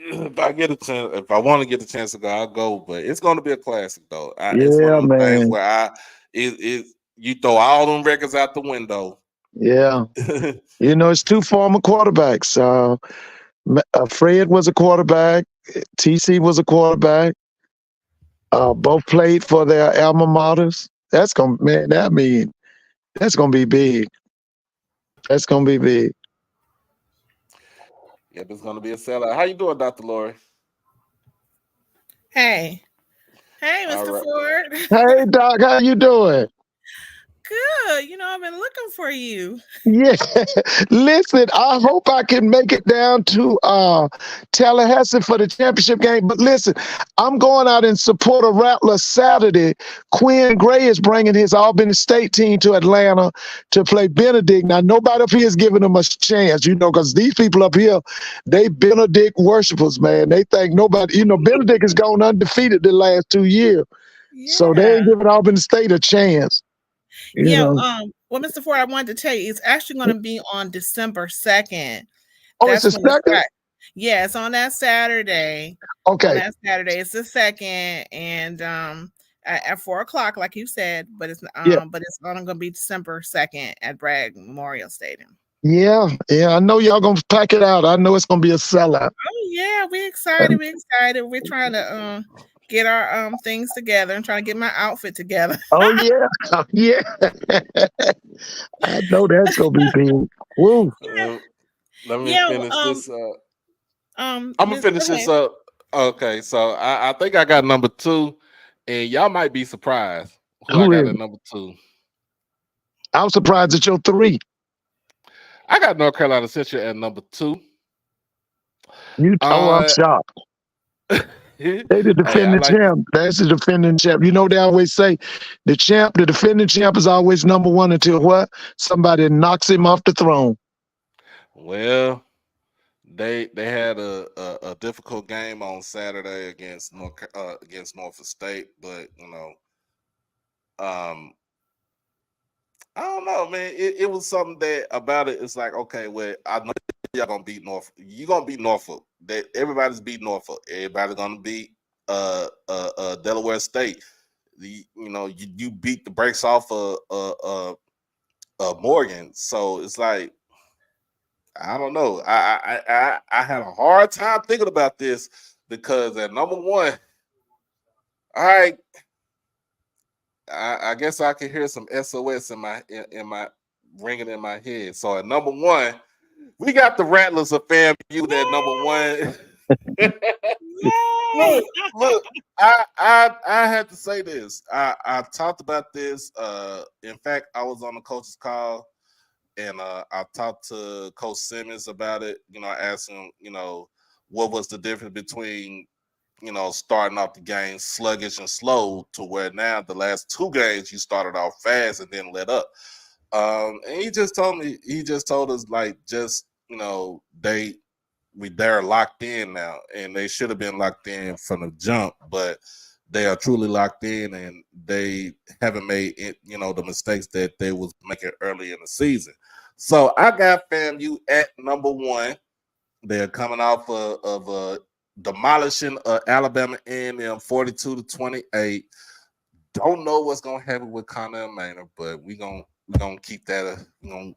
If I get a chance, if I want to get the chance to go, I'll go. But it's gonna be a classic, though. It's one of them things where you throw all them records out the window. Yeah, it's 2 former quarterbacks. Fred was a quarterback. TC was a quarterback. Both played for their alma maters. That's gonna be big. That's gonna be big. Yep, it's gonna be a sellout. How you doing, Dr. Lori? Hey, Mr. Ford. Hey, Doc, how you doing? Good. I've been looking for you. Yeah. Listen, I hope I can make it down to Tallahassee for the championship game. But listen, I'm going out in support of Rattler Saturday. Quinn Gray is bringing his Albany State team to Atlanta to play Benedict. Now, nobody up here is giving them a chance, because these people up here, they Benedict worshipers, man. They think nobody, Benedict has gone undefeated the last 2 years. Yeah. So they ain't giving Albany State a chance. Well, Mr. Ford, I wanted to tell you, it's actually going to be on December 2nd. Oh, it's the 2nd? Yeah, it's on that Saturday. Okay. On that Saturday, it's the 2nd, and at 4:00, like you said, but it's going to be December 2nd at Bragg Memorial Stadium. Yeah, I know y'all gonna pack it out. I know it's gonna be a sellout. Oh yeah, we're excited. We're trying to get our things together and trying to get my outfit together. Oh yeah. I know that's gonna be big. Woo. Let me finish this. I'm gonna finish this up. Okay, so I think I got number 2, and y'all might be surprised who I got at number 2. I'm surprised at your 3. I got North Carolina Central at number 2. I'm shocked. They the defending champ. That's the defending champ. They always say the defending champ is always number 1 until what? Somebody knocks him off the throne. Well, they had a difficult game on Saturday against Norfolk State, but I don't know, man. It was something that about it. It's like, okay, well, I know y'all gonna beat Norfolk. You gonna beat Norfolk. That everybody's beat Norfolk. Everybody's gonna beat Delaware State. You beat the brakes off Morgan. So it's like, I don't know. I had a hard time thinking about this because at number one, all right, I guess I can hear some SOS in my ringing in my head. So at number one, we got the Rattlers of FAMU at number one. Yay! Look, I had to say this. I talked about this. In fact, I was on the coach's call and I talked to Coach Simmons about it. I asked him, what was the difference between, starting off the game sluggish and slow to where now the last two games you started off fast and then let up. And he just told us like, just, they're locked in now, and they should have been locked in from the jump, but they are truly locked in, and they haven't made it, the mistakes that they was making early in the season. So I got FAMU at number one. They're coming off of demolishing Alabama A&M 42-28. Don't know what's gonna happen with Connor Maynard, but we gonna keep that. We're gonna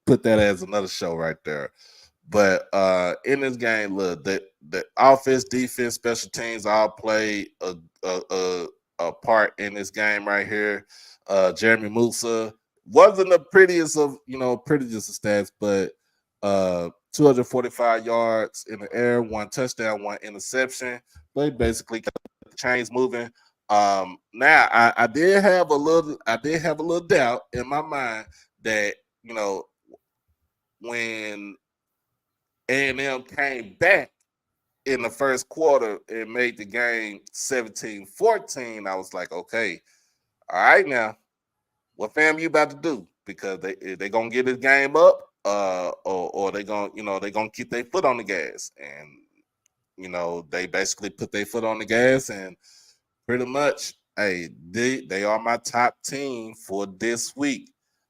put that as another show right there. But in this game, look, the offense, defense, special teams all play a part in this game right here. Jeremy Musa wasn't the prettiest of stats, but 245 yards in the air, 1 touchdown, 1 interception. They basically got the chains moving. Now I did have a little doubt in my mind that when A&M came back in the first quarter and made the game 17-14, I was like, okay, all right, now what FAMU about to do? Because they gonna get this game up, or they gonna keep their foot on the gas, and they basically put their foot on the gas, and pretty much, hey, they are my top team for this week.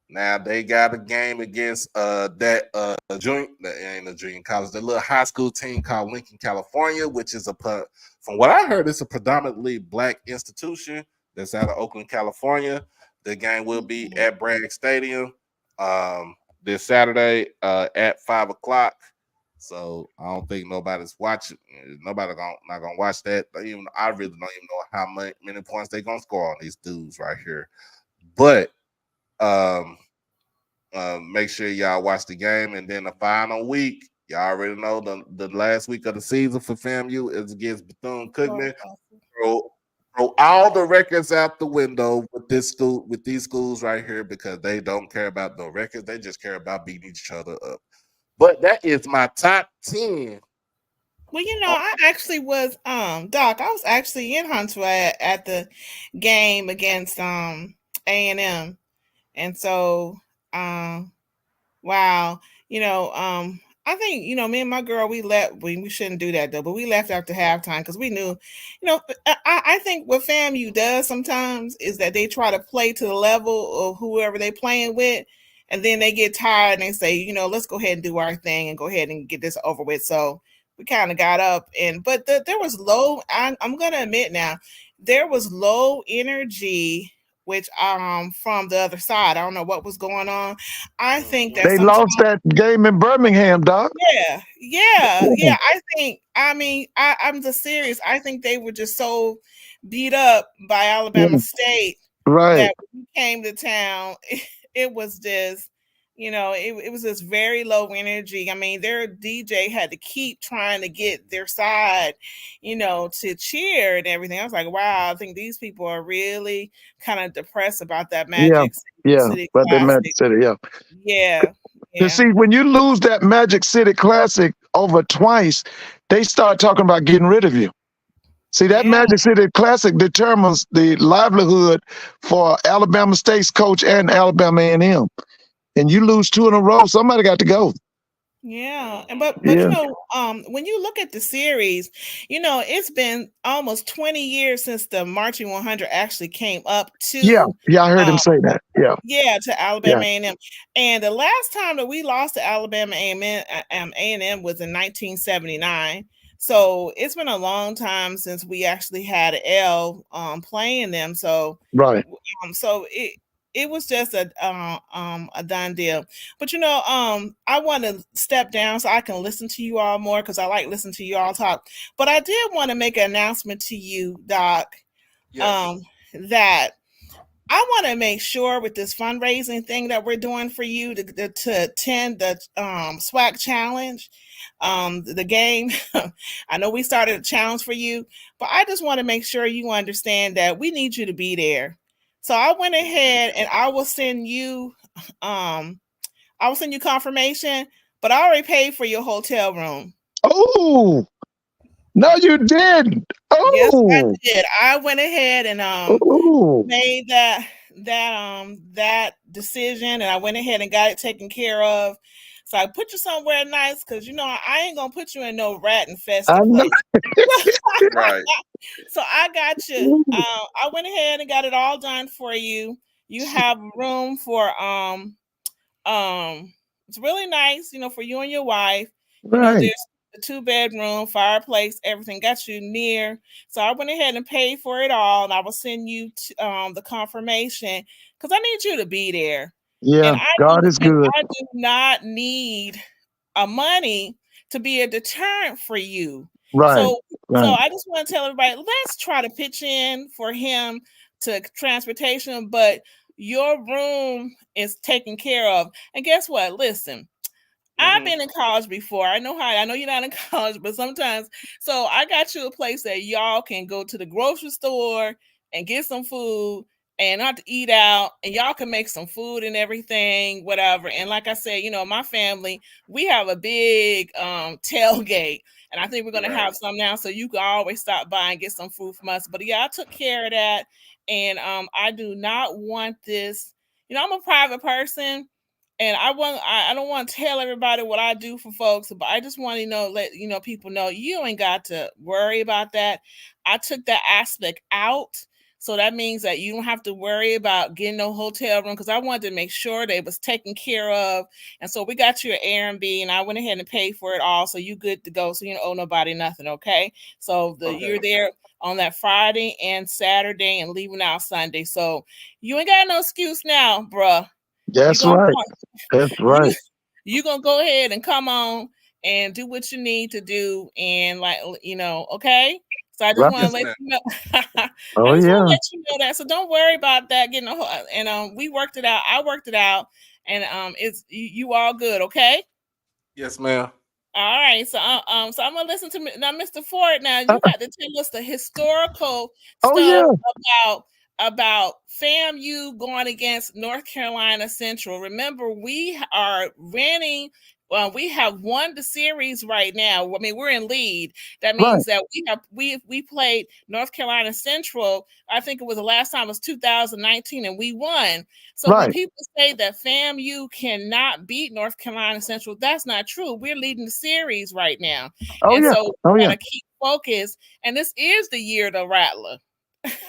Now they got a game against that ain't a junior college, the little high school team called Lincoln, California, which is from what I heard, it's a predominantly black institution that's out of Oakland, California. The game will be at Bragg Stadium this Saturday at 5:00. So I don't think nobody's watching. Nobody not gonna watch that. Even I really don't even know how many points they gonna score on these dudes right here. But make sure y'all watch the game, and then the final week, y'all already know the last week of the season for FAMU is against Bethune-Cookman. Throw all the records out the window with these schools right here, because they don't care about the records. They just care about beating each other up. But that is my top 10. Well, I actually was Doc, I was actually in Huntsville at the game against A&M. And so wow, I think me and my girl, we shouldn't do that though, but we left after halftime because we knew, I think what FAMU does sometimes is that they try to play to the level of whoever they playing with, and then they get tired and they say, let's go ahead and do our thing and go ahead and get this over with. So we kind of got up, but there was low. I'm gonna admit now, there was low energy, which from the other side. I don't know what was going on. I think that They lost that game in Birmingham, Doc. Yeah. I'm just serious. I think they were just so beat up by Alabama State that when we came to town, it was just, it was just very low energy. I mean, their DJ had to keep trying to get their side, to cheer and everything. I was like, wow, I think these people are really kind of depressed about that Magic City but the Classic. Magic City, Yeah. You see, when you lose that Magic City Classic over twice, they start talking about getting rid of you. See, that Magic City Classic determines the livelihood for Alabama State's coach and Alabama A&M. And you lose 2 in a row, somebody got to go. Yeah, but when you look at the series, it's been almost 20 years since the Marching 100 actually came up to. Yeah, I heard him say that. Yeah, to Alabama A&M, and the last time that we lost to Alabama A&M was in 1979. So it's been a long time since we actually had an L playing them. So right. So it was just a done deal. But I want to step down so I can listen to you all more because I like listening to you all talk. But I did want to make an announcement to you, Doc, Yes. that I want to make sure with this fundraising thing that we're doing for you to attend the SWAC challenge, the game. I know we started a challenge for you, but I just want to make sure you understand that we need you to be there. So I went ahead and I will send you confirmation, but I already paid for your hotel room. Oh, no, you didn't. Yes, I Oh, did. I went ahead and oh, made that decision, and I went ahead and got it taken care of. So I put you somewhere nice because I ain't gonna put you in no rat I infested know. place. Right. So I got you. I went ahead and got it all done for you. You have room for it's really nice, for you and your wife. Right. There's a 2-bedroom, fireplace, everything got you near. So I went ahead and paid for it all, and I will send you the confirmation because I need you to be there. Yeah, And God is good. I do not need money to be a deterrent for you. Right, So right. I just want to tell everybody, let's try to pitch in for him to transportation, but your room is taken care of. And guess what? Listen, I've been in college before. I know you're not in college, but sometimes. So I got you a place that y'all can go to the grocery store and get some food and not to eat out, and y'all can make some food and everything, whatever. And like I said, my family, we have a big tailgate, and I think we're gonna have some now, so you can always stop by and get some food from us. But yeah, I took care of that, and I do not want this. I'm a private person. And I don't want to tell everybody what I do for folks, but I just want to let people know you ain't got to worry about that. I took that aspect out. So that means that you don't have to worry about getting no hotel room because I wanted to make sure that it was taken care of. And so we got you an Airbnb, and I went ahead and paid for it all. So you good to go. So you don't owe nobody nothing, okay? So you're there on that Friday and Saturday and leaving out Sunday. So you ain't got no excuse now, bruh. That's right. That's right. You gonna go ahead and come on and do what you need to do, and okay. So I just want to let you know. I Oh just want yeah. to let you know that. So don't worry about that getting a whole. And we worked it out. I worked it out, and it's you all good, okay? Yes, ma'am. All right, so I'm gonna listen to now, Mr. Ford. Now you got to tell us the historical Oh stuff yeah. about FAMU going against North Carolina Central. Remember, we are winning. We have won the series right now. I mean, we're in lead. That means that we played North Carolina Central. I think it was the last time was 2019, and we won. So when people say that FAMU cannot beat North Carolina Central, that's not true. We're leading the series right now, so we're gonna keep focused. And this is the year of the Rattler.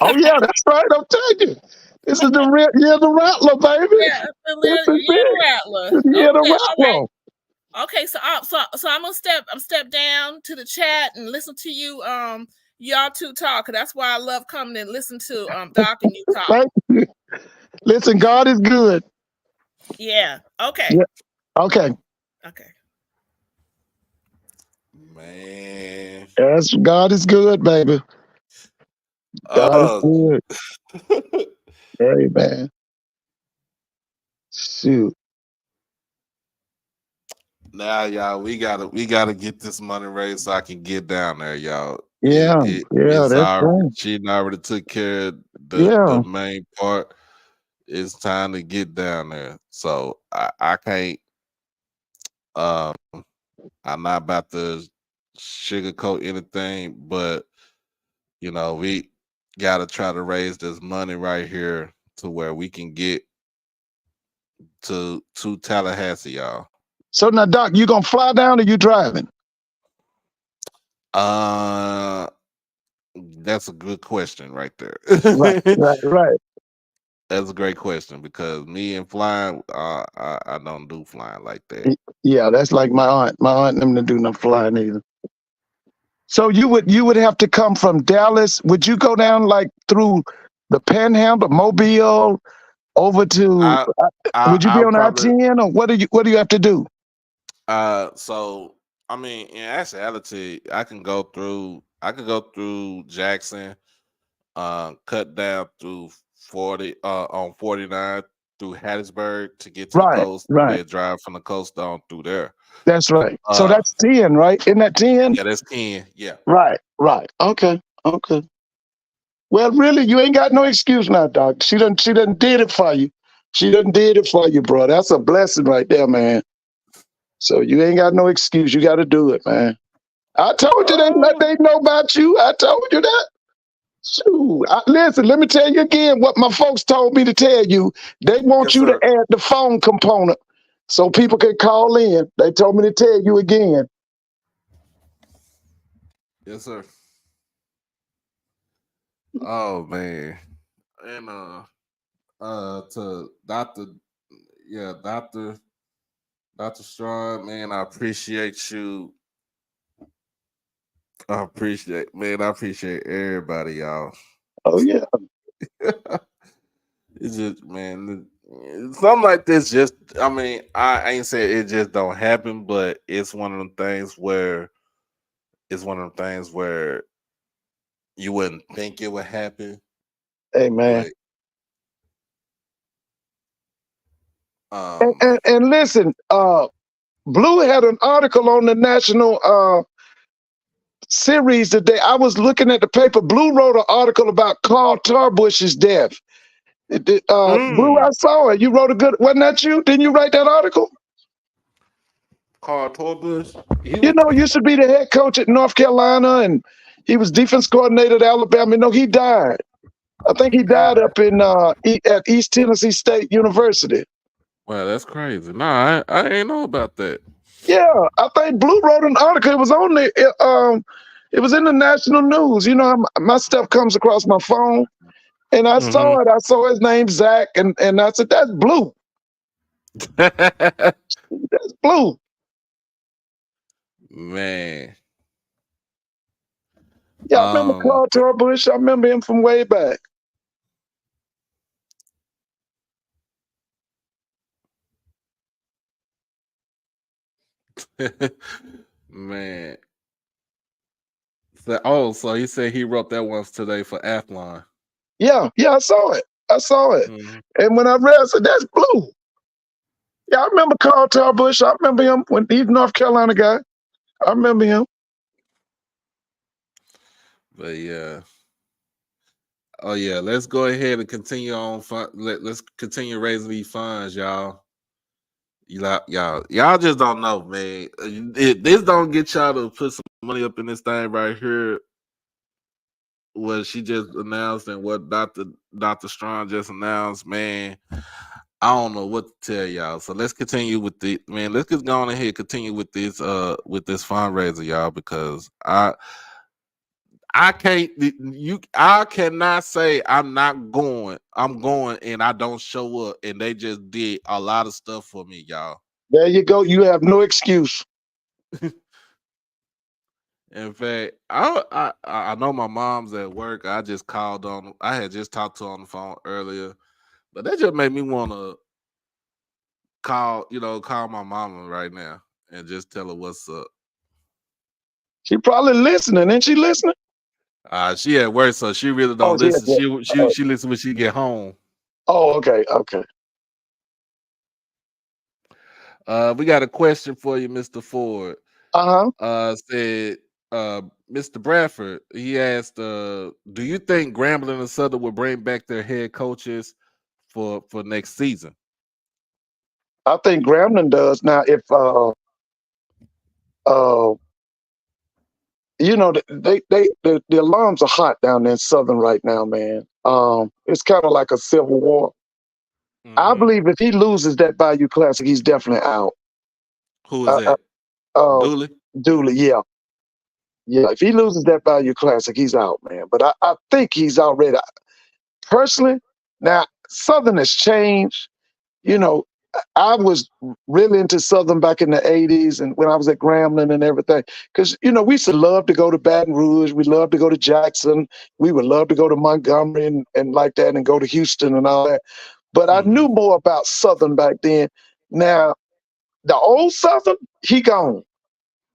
Oh yeah, that's right. I'm telling you, this is the year of the Rattler, baby. Yeah, it's the year of the Rattler. This is the year of the Okay, all Rattler. right. Okay, so I'm gonna step down to the chat and listen to you y'all two talk. That's why I love coming and listen to Doc and you talk. Thank you. Listen, God is good. Yeah. Okay. Yeah. Okay. Okay. Man. Yes, God is good, baby. God is good. Amen. Shoot. Now, y'all, we gotta get this money raised so I can get down there, y'all. Yeah. Yeah, that's right. She already took care of Yeah. the main part. It's time to get down there. So I can't. I'm not about to sugarcoat anything, but we gotta try to raise this money right here to where we can get to Tallahassee, y'all. So now, Doc, you gonna fly down or you driving? That's a good question right there. Right. That's a great question because me and flying, I don't do flying like that. Yeah, that's like my aunt. My aunt them to do no flying either. So you would have to come from Dallas. Would you go down like through the Panhandle, Mobile, over to. I, I Would you be I'll on I probably 10 or what do you have to do? so I mean in actuality I could go through Jackson, cut down through 40 on 49 through Hattiesburg to get to the Right, coast, right. then drive from the coast down through there. That's right. So Uh that's 10, right? Isn't that 10? yeah, that's 10. Yeah. Right, right. Okay, okay. Well, really, you ain't got no excuse now, dog. She done did it for you. She done did it for you, bro. That's a blessing right there, man. So you ain't got no excuse. You got to do it, man. I told you Oh, they know about you. I told you that. Shoot. Listen, let me tell you again what my folks told me to tell you. They want yes, you to sir. add the phone component so people can call in. They told me to tell you again. Yes, sir. Oh man. And to Dr. Strong, man, I appreciate you. I appreciate everybody, y'all. Oh, yeah. It's just, man, something like this just, I mean, I ain't saying it just don't happen, but it's one of them things where you wouldn't think it would happen, Hey, man. but And, um, and, and listen, Blue had an article on the national series today. I was looking at the paper. Blue wrote an article about Carl Tarbush's death. Blue, mm, I saw it. You wrote a good. Wasn't that you? Didn't you write that article? Carl Torbush, he You was, know, used to be the head coach at North Carolina, and he was defense coordinator at Alabama. No, he died. I think he died up in at East Tennessee State University. wow, that's crazy. Nah, I ain't know about that. Yeah, I think Blue wrote an article. It was on the. It was in the national news. You know, my stuff comes across my phone, and I Hmm. saw it. I saw his name Zach, and I said, "That's Blue. That's Blue." Man, Yeah, I remember um, Carl Torbush. I remember him from way back. man. So he said he wrote that once today for Athlon. Yeah, yeah, I saw it. I saw it. Hmm. And when I read, I said, "That's Blue." Yeah, I remember Carl Tarbush. I remember him when he's North Carolina guy. I remember him. But yeah, oh yeah, let's go ahead and continue on. Let's continue raising these funds, y'all. Y'all just don't know, man. This don't get y'all to put some money up in this thing right here. What she just announced and what Dr. Strong just announced, man. I don't know what to tell y'all. So let's continue with the man. Let's just go on ahead, continue with this fundraiser, y'all, because I can't I cannot say I'm not going. I'm going and I don't show up. And they just did a lot of stuff for me, y'all. There you go. You have no excuse. In fact, I know my mom's at work. I had just talked to her on the phone earlier, but that just made me want to call my mama right now and just tell her what's up. She probably listening. Ain't she listening? She at work, so she really Oh, don't yeah. listen. Yeah. She listen when she get home. Oh, okay. Okay. We got a question for you, Mr. Ford. Uh huh. Said Mr. Bradford. He asked, "Do you think Grambling and Southern will bring back their head coaches for next season?" I think Grambling does now. If uh, you know, the alarms are hot down there in Southern right now, man. It's kind of like a civil war. I Hmm. believe if he loses that Bayou Classic, he's definitely out. Who is Uh, uh, that? uh Dooley? Dooley, yeah. Yeah, if he loses that Bayou Classic, he's out, man. But I think he's already personally. Now Southern has changed. You know, I was really into Southern back in the '80s, and when I was at Grambling and everything, because you know we used to love to go to Baton Rouge, we loved to go to Jackson, we would love to go to Montgomery and like that, and go to Houston and all that. but I knew more about Southern back then. Now, the old Southern, he gone.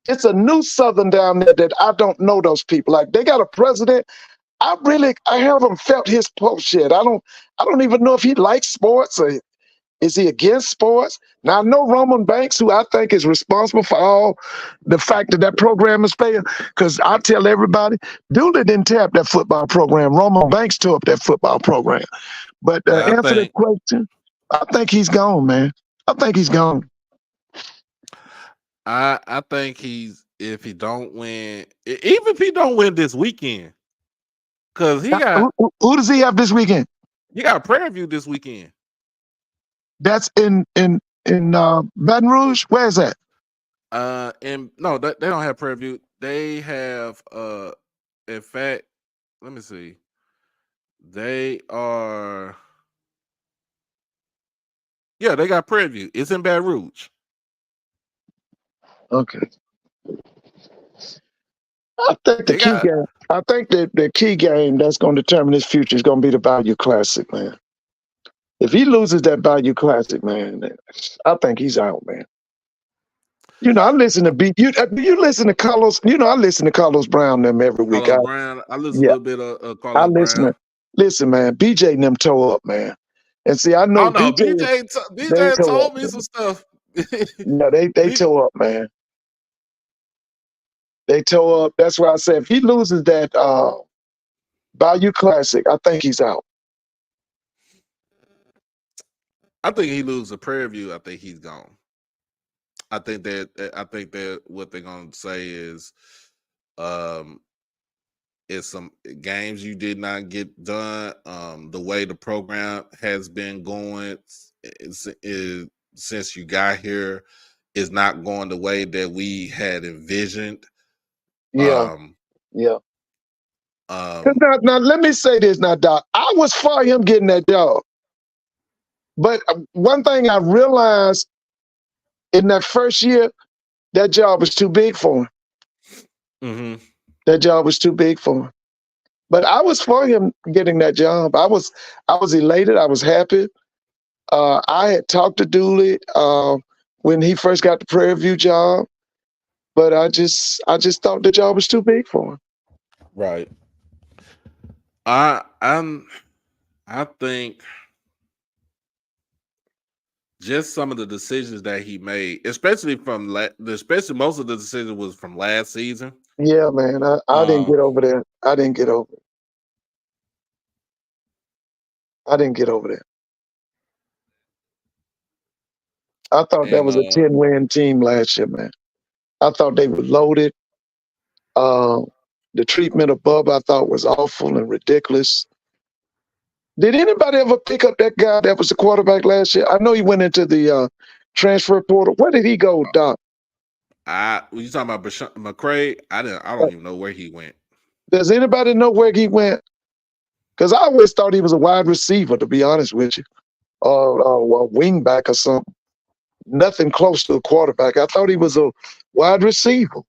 It's a new Southern down there that I don't know those people. Like they got a president. I haven't felt his pulse yet. I don't even know if he likes sports or is he against sports. Now I know Roman Banks, who I think is responsible for all the fact that program is failed. Because I tell everybody, Dooley didn't tear up that football program. Roman Banks tore up that football program. But answer the question, I think he's gone, man. I think he's gone. I think if he don't win, even if he don't win this weekend, because he got who does he have this weekend? He got a Prairie View this weekend. That's in Baton Rouge. Where is that? And no, they don't have Prairie View. They have in fact, let me see. They are they got Prairie View. It's in Baton Rouge. Okay. I think the key game that's going to determine his future is going to be the Bayou Classic, man. If he loses that Bayou Classic, man, I think he's out, man. You know, I listen to you listen to Carlos. You know, I listen to Carlos Brown them every week. Carlos Brown. I listen a little bit of Carlos Brown. Listen, man. BJ and them tore up, man. And see, I know. Oh no, BJ told me some stuff. No, they tore up, man. They tore up. That's why I said if he loses that Bayou Classic, I think he's out. I think he loses a Prairie View. I think he's gone. I think that what they're gonna say is, it's some games you did not get done. The way the program has been going since you got here is not going the way that we had envisioned. Yeah. Now let me say this now, Doc. I was for him getting that job. But one thing I realized in that first year, that job was too big for him. Mm-hmm. That job was too big for him. But I was for him getting that job. I was elated. I was happy. I had talked to Dooley when he first got the Prairie View job, but I just thought the job was too big for him. Right. I think just some of the decisions that he made, especially most of the decision was from last season. Yeah, man. I didn't get over there. I didn't get over it. I thought that was a 10-win team last year, man. I thought they were loaded. The treatment of Bub I thought was awful and ridiculous. Did anybody ever pick up that guy that was the quarterback last year? I know he went into the transfer portal. Where did he go, Doc? When you talking about McCray, I don't even know where he went. Does anybody know where he went? Because I always thought he was a wide receiver, to be honest with you, or a wing back or something. Nothing close to a quarterback. I thought he was a wide receiver.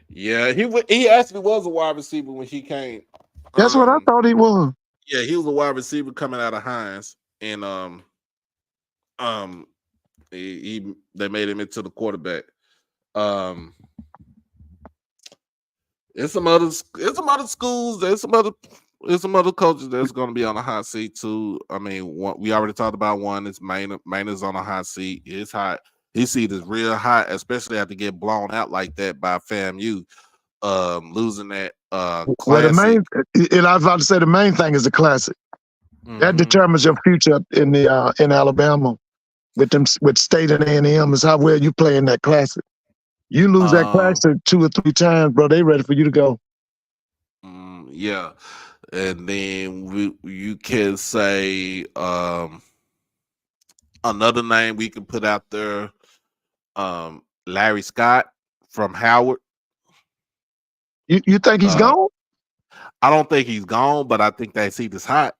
Yeah, he actually was a wide receiver when he came. That's what I thought he was. Yeah, he was a wide receiver coming out of Hines, and they made him into the quarterback. There's some other schools. There's some other coaches that's going to be on the hot seat too. I mean, we already talked about one. It's Maynard's on a hot seat. It's hot. His seat is real hot, especially after get blown out like that by FAMU, losing that classic. Well, I was about to say the main thing is the classic. Mm-hmm. That determines your future in Alabama with State and A&M is how well you play in that classic. You lose that classic 2 or 3 times, bro. They ready for you to go. Yeah, and then you can say another name we can put out there. Larry Scott from Howard. You think he's gone? I don't think he's gone, but I think that seat is hot.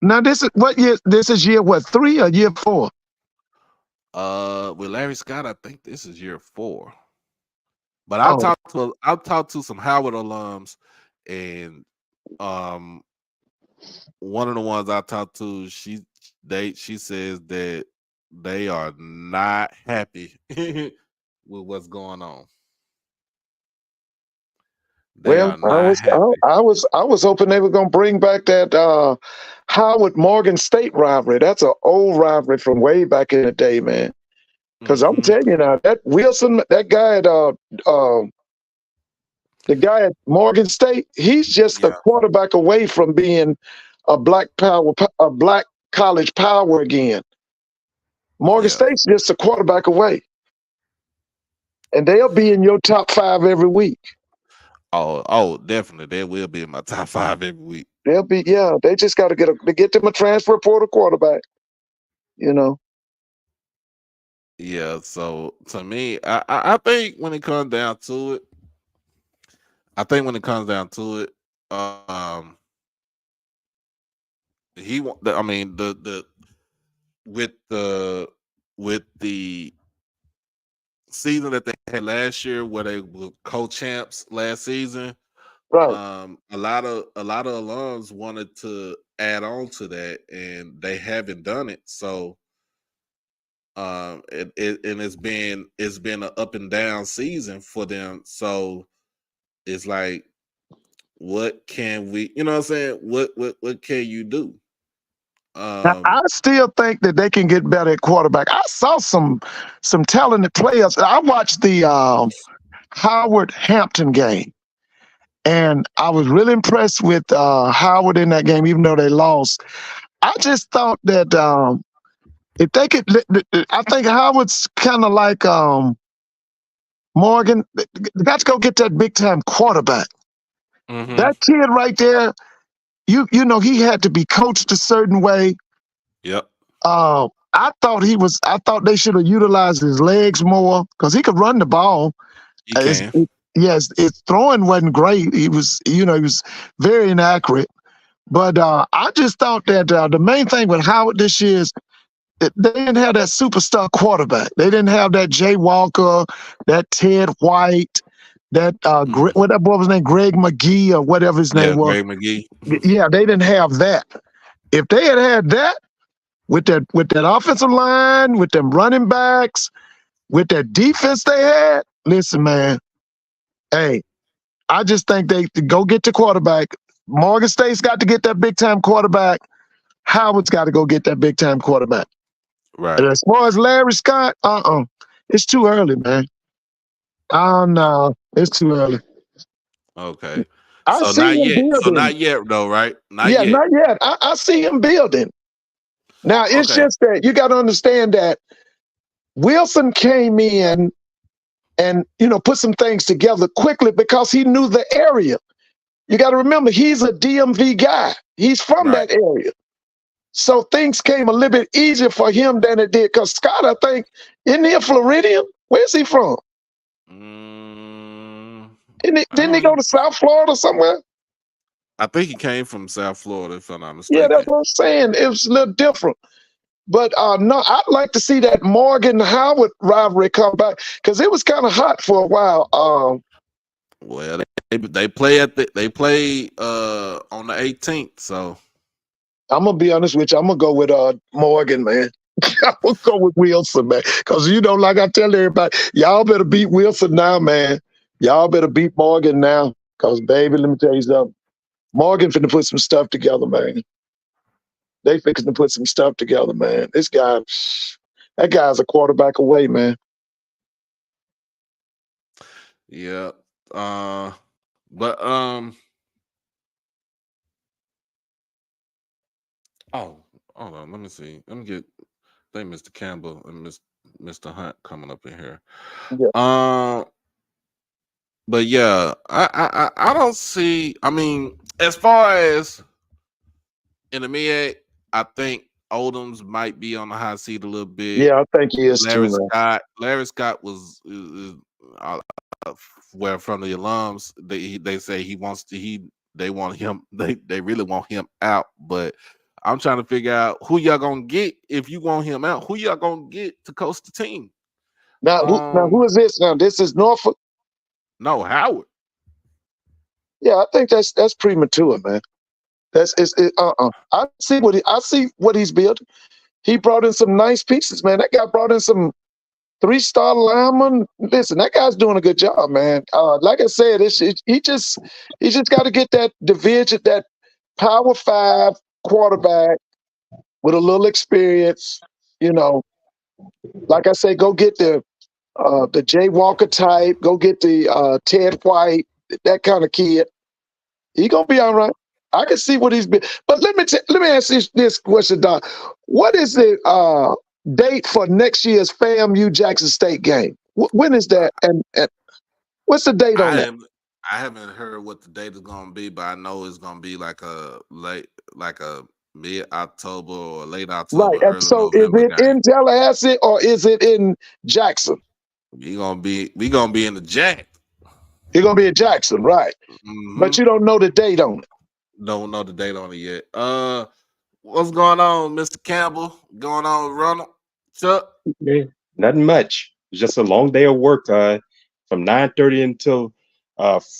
Now this is what year? This is year what, 3 or year 4? With Larry Scott, I think this is year 4. But I've talked to some Howard alums, and one of the ones I talked to, she says that they are not happy with what's going on. They Well, are not happy. I was hoping they were gonna bring back that Howard Morgan State rivalry. That's an old rivalry from way back in the day, man. Because I'm telling you now, that Wilson, that guy at the guy at Morgan State, he's just a quarterback away from being a black college power again. Morgan State's just a quarterback away, and they'll be in your top 5 every week. Oh, definitely, they will be in my top 5 every week. They'll be, yeah. They just got to get them a transfer portal quarterback. You know. Yeah. So to me, I think when it comes down to it, he want. I mean, the with the season that they had last year, where they were co-champs last season, right? A lot of alums wanted to add on to that, and they haven't done it. So, it's been an up and down season for them. So, it's like, what can we? You know what I'm saying? What can you do? Now, I still think that they can get better at quarterback. I saw some talented players. I watched the Howard Hampton game, and I was really impressed with Howard in that game, even though they lost. I just thought that if they could, I think Howard's kind of like Morgan. They got to go get that big time quarterback. That kid right there, you know, he had to be coached a certain way. Yep. I thought they should have utilized his legs more because he could run the ball. He can. His throwing wasn't great. He was very inaccurate. But I just thought that the main thing with Howard this year is that they didn't have that superstar quarterback. They didn't have that Jay Walker, that Ted White, that what that boy was named, Greg McGee or whatever his name was. Greg McGee. Yeah, they didn't have that. If they had that with that offensive line, with them running backs, with that defense they had, listen, man. Hey, I just think they go get the quarterback. Morgan State's got to get that big time quarterback. Howard's got to go get that big time quarterback. Right. And as far as Larry Scott, it's too early, man. Oh no, it's too early. Okay. I see not him yet. building. So not yet, though, right? Not yet. Not yet. I see him building. Now it's just that you got to understand that Wilson came in and put some things together quickly because he knew the area. You got to remember, he's a DMV guy. He's from that area. So things came a little bit easier for him than it did. Because Scott, I think, isn't he a Floridian? Where's he from? Didn't he go to South Florida somewhere? I think he came from South Florida, if I'm not mistaken. Yeah, that's what I'm saying. It was a little different. But no, I'd like to see that Morgan-Howard rivalry come back because it was kind of hot for a while. Well, they play on the 18th, so I'm gonna be honest with you. I'm gonna go with Morgan, man. I'm gonna go with Wilson, man. Because like I tell everybody, y'all better beat Wilson now, man. Y'all better beat Morgan now. Because baby, let me tell you something. Morgan finna put some stuff together, man. They fixing to put some stuff together, man. That guy's a quarterback away, man. Yeah. Hold on. Let me see. Let me get Mr. Campbell and Mr. Hunt coming up in here. Yeah. But yeah, I don't see. I mean, as far as in the MEAC, I think Odoms might be on the hot seat a little bit. Yeah, I think he is too, man. Larry Scott was where from the alums they say he wants to they want him they really want him out, but I'm trying to figure out who y'all gonna get if you want him out. Who y'all gonna get to coach the team? Now who is this? Now this is Norfolk. No, Howard. Yeah, I think that's premature, man. I see what he's built. He brought in some nice pieces, man. That guy brought in some 3-star linemen. Listen, that guy's doing a good job, man. Like I said, he just got to get that division, that Power 5 quarterback with a little experience. You know, like I say, go get the Jay Walker type. Go get the Ted White, that kind of kid. He gonna be all right. I can see what he's been. But let me ask you this question, Doc. What is the date for next year's FAMU Jackson State game? When is that? And what's the date on that? I haven't heard what the date is gonna be, but I know it's gonna be like a mid-October or late October. Right. Early And so November is it game. in Tallahassee or is it in Jackson? We gonna be in the Jack. You're gonna be in Jackson, right? Mm-hmm. But you don't know the date on it. Don't know the date on it yet. What's going on, Mr. Campbell? Going on, Ronald? Chuck? Yeah, nothing much. It's just a long day of work from 9:30 until